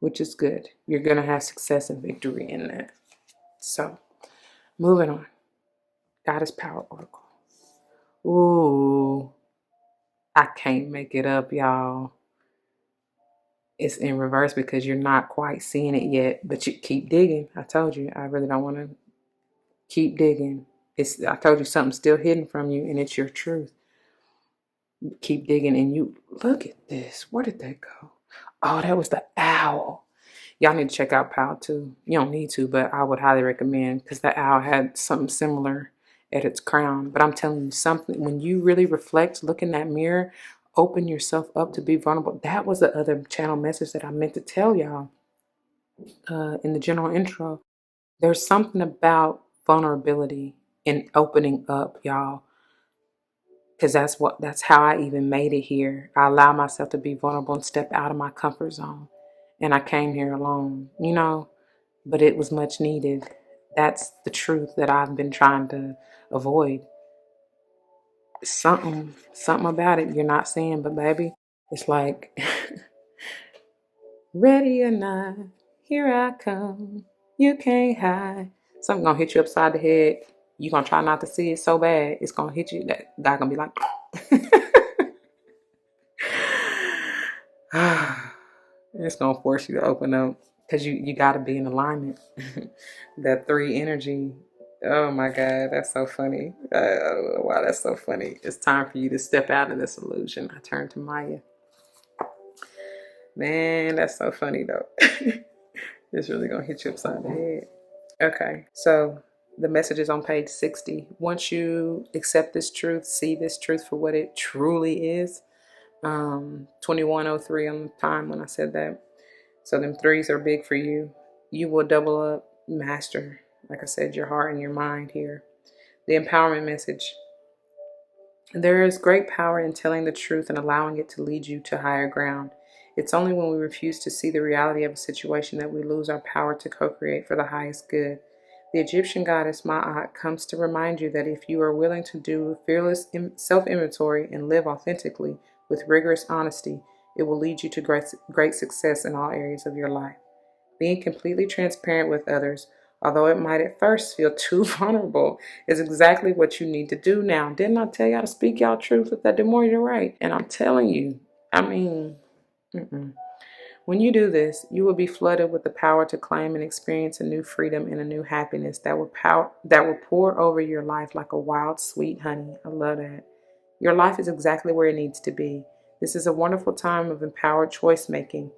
Which is good. You're going to have success and victory in that. So, moving on. Goddess Power Oracle. Ooh, I can't make it up, y'all. It's in reverse because you're not quite seeing it yet, but you keep digging. I told you, I really don't want to keep digging. I told you something's still hidden from you, and it's your truth. Keep digging, and you look at this. Where did that go? Oh, that was the owl. Y'all need to check out Pal too. You don't need to, but I would highly recommend, because the owl had something similar at its crown. But I'm telling you something, when you really reflect, look in that mirror, open yourself up to be vulnerable. That was the other channel message that I meant to tell y'all in the general intro. There's something about vulnerability and opening up, y'all. Because that's how I even made it here. I allow myself to be vulnerable and step out of my comfort zone. And I came here alone, but it was much needed. That's the truth that I've been trying to avoid. Something about it you're not seeing, but baby, it's like, ready or not, here I come. You can't hide. Something gonna hit you upside the head. You gonna try not to see it so bad. It's gonna hit you. That guy gonna be like, it's gonna force you to open up, because you got to be in alignment. That 3 energy. Oh my God, that's so funny. I don't know why that's so funny. It's time for you to step out of this illusion. I turn to Maya. Man, that's so funny though. It's really gonna hit you upside the head. Okay, so the message is on page 60. Once you accept this truth, see this truth for what it truly is. 2103 on the time when I said that. So them 3s are big for you. You will double up, master, like I said, your heart and your mind here. The empowerment message. There is great power in telling the truth and allowing it to lead you to higher ground. It's only when we refuse to see the reality of a situation that we lose our power to co-create for the highest good. The Egyptian goddess Ma'at comes to remind you that if you are willing to do fearless self-inventory and live authentically with rigorous honesty, it will lead you to great success in all areas of your life. Being completely transparent with others, although it might at first feel too vulnerable, is exactly what you need to do now. Didn't I tell y'all to speak y'all truth with that the more you're right? And I'm telling you, when When you do this, you will be flooded with the power to claim and experience a new freedom and a new happiness that will pour over your life like a wild, sweet honey. I love that. Your life is exactly where it needs to be. This is a wonderful time of empowered choice making.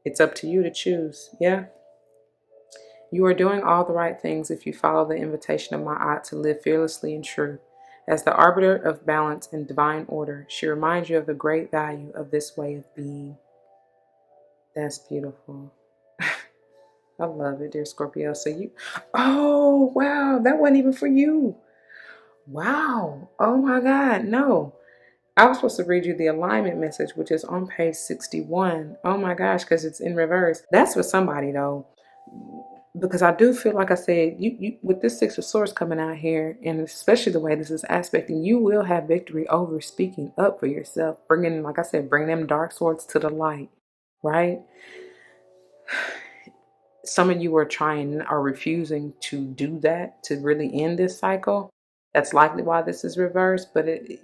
It's up to you to choose. Yeah. You are doing all the right things if you follow the invitation of Ma'at to live fearlessly in truth. As the arbiter of balance and divine order, she reminds you of the great value of this way of being. That's beautiful. I love it, dear Scorpio. Oh, wow, that wasn't even for you. Wow. Oh my God, no. I was supposed to read you the alignment message, which is on page 61. Oh my gosh, because it's in reverse. That's for somebody though. Because I do feel like I said, you with this Six of Swords coming out here, and especially the way this is aspecting, you will have victory over speaking up for yourself, bringing, like I said, bring them dark swords to the light, right? Some of you are trying or refusing to do that, to really end this cycle. That's likely why this is reversed, but it's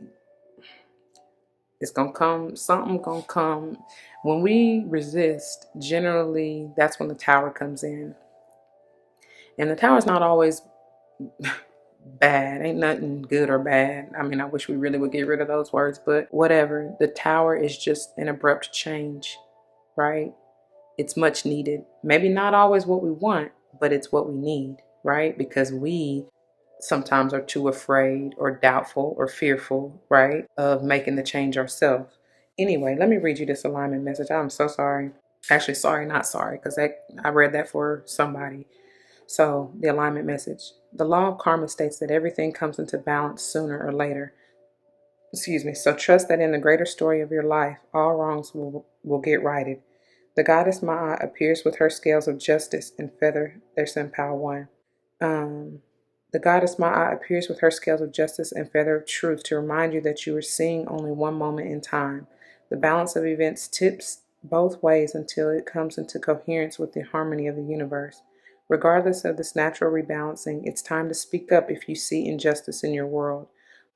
gonna come, something gonna come. When we resist, generally that's when the Tower comes in. And the Tower's not always bad. Ain't nothing good or bad. I mean, I wish we really would get rid of those words, but whatever. The Tower is just an abrupt change, right? It's much needed. Maybe not always what we want, but it's what we need, right? Because we sometimes are too afraid or doubtful or fearful, right, of making the change ourselves. Anyway, let me read you this alignment message. I'm so sorry. Actually, sorry, not sorry, because I read that for somebody. So the alignment message. The law of karma states that everything comes into balance sooner or later. So trust that in the greater story of your life, all wrongs will get righted. The goddess Ma'a appears with her scales of justice and feather. There's Senpao 1. The goddess Ma'a appears with her scales of justice and feather of truth to remind you that you are seeing only one moment in time. The balance of events tips both ways until it comes into coherence with the harmony of the universe. Regardless of this natural rebalancing, it's time to speak up if you see injustice in your world.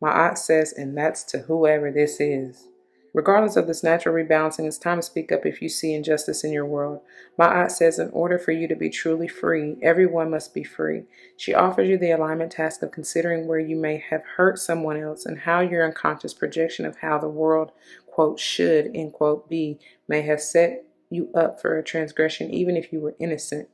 Ma'at says, and that's to whoever this is. Regardless of this natural rebalancing, it's time to speak up if you see injustice in your world. Ma'at says, in order for you to be truly free, everyone must be free. She offers you the alignment task of considering where you may have hurt someone else and how your unconscious projection of how the world, quote, should, end quote, be, may have set you up for a transgression even if you were innocent.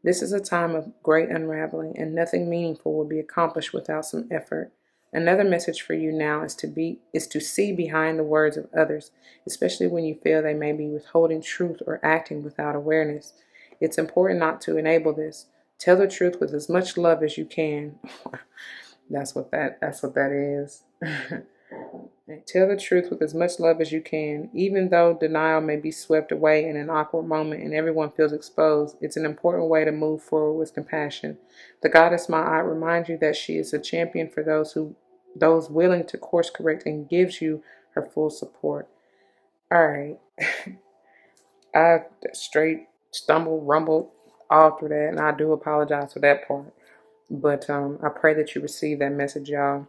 This is a time of great unraveling, and nothing meaningful will be accomplished without some effort. Another message for you now is to see behind the words of others, especially when you feel they may be withholding truth or acting without awareness. It's important not to enable this. Tell the truth with as much love as you can. That's what that is. Tell the truth with as much love as you can. Even though denial may be swept away in an awkward moment and everyone feels exposed, it's an important way to move forward with compassion. The goddess Ma'at reminds you that she is a champion for those willing to course correct and gives you her full support. All right. I straight rumbled all through that, and I do apologize for that part. But I pray that you receive that message, y'all.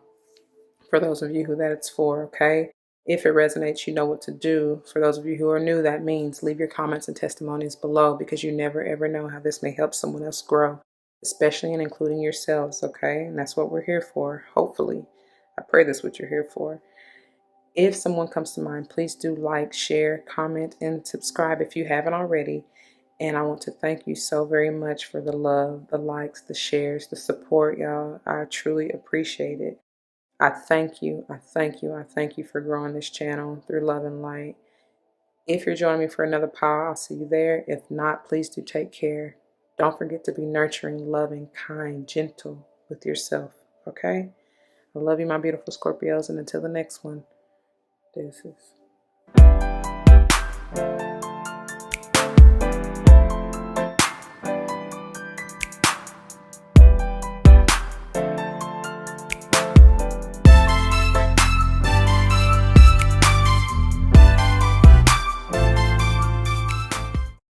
For those of you who that it's for, okay? If it resonates, you know what to do. For those of you who are new, that means leave your comments and testimonies below, because you never ever know how this may help someone else grow, especially and including yourselves, okay? And that's what we're here for, hopefully. I pray that's what you're here for. If someone comes to mind, please do like, share, comment, and subscribe if you haven't already. And I want to thank you so very much for the love, the likes, the shares, the support, y'all. I truly appreciate it. I thank you. I thank you. I thank you for growing this channel through love and light. If you're joining me for another power, I'll see you there. If not, please do take care. Don't forget to be nurturing, loving, kind, gentle with yourself. Okay? I love you, my beautiful Scorpios. And until the next one, deuces.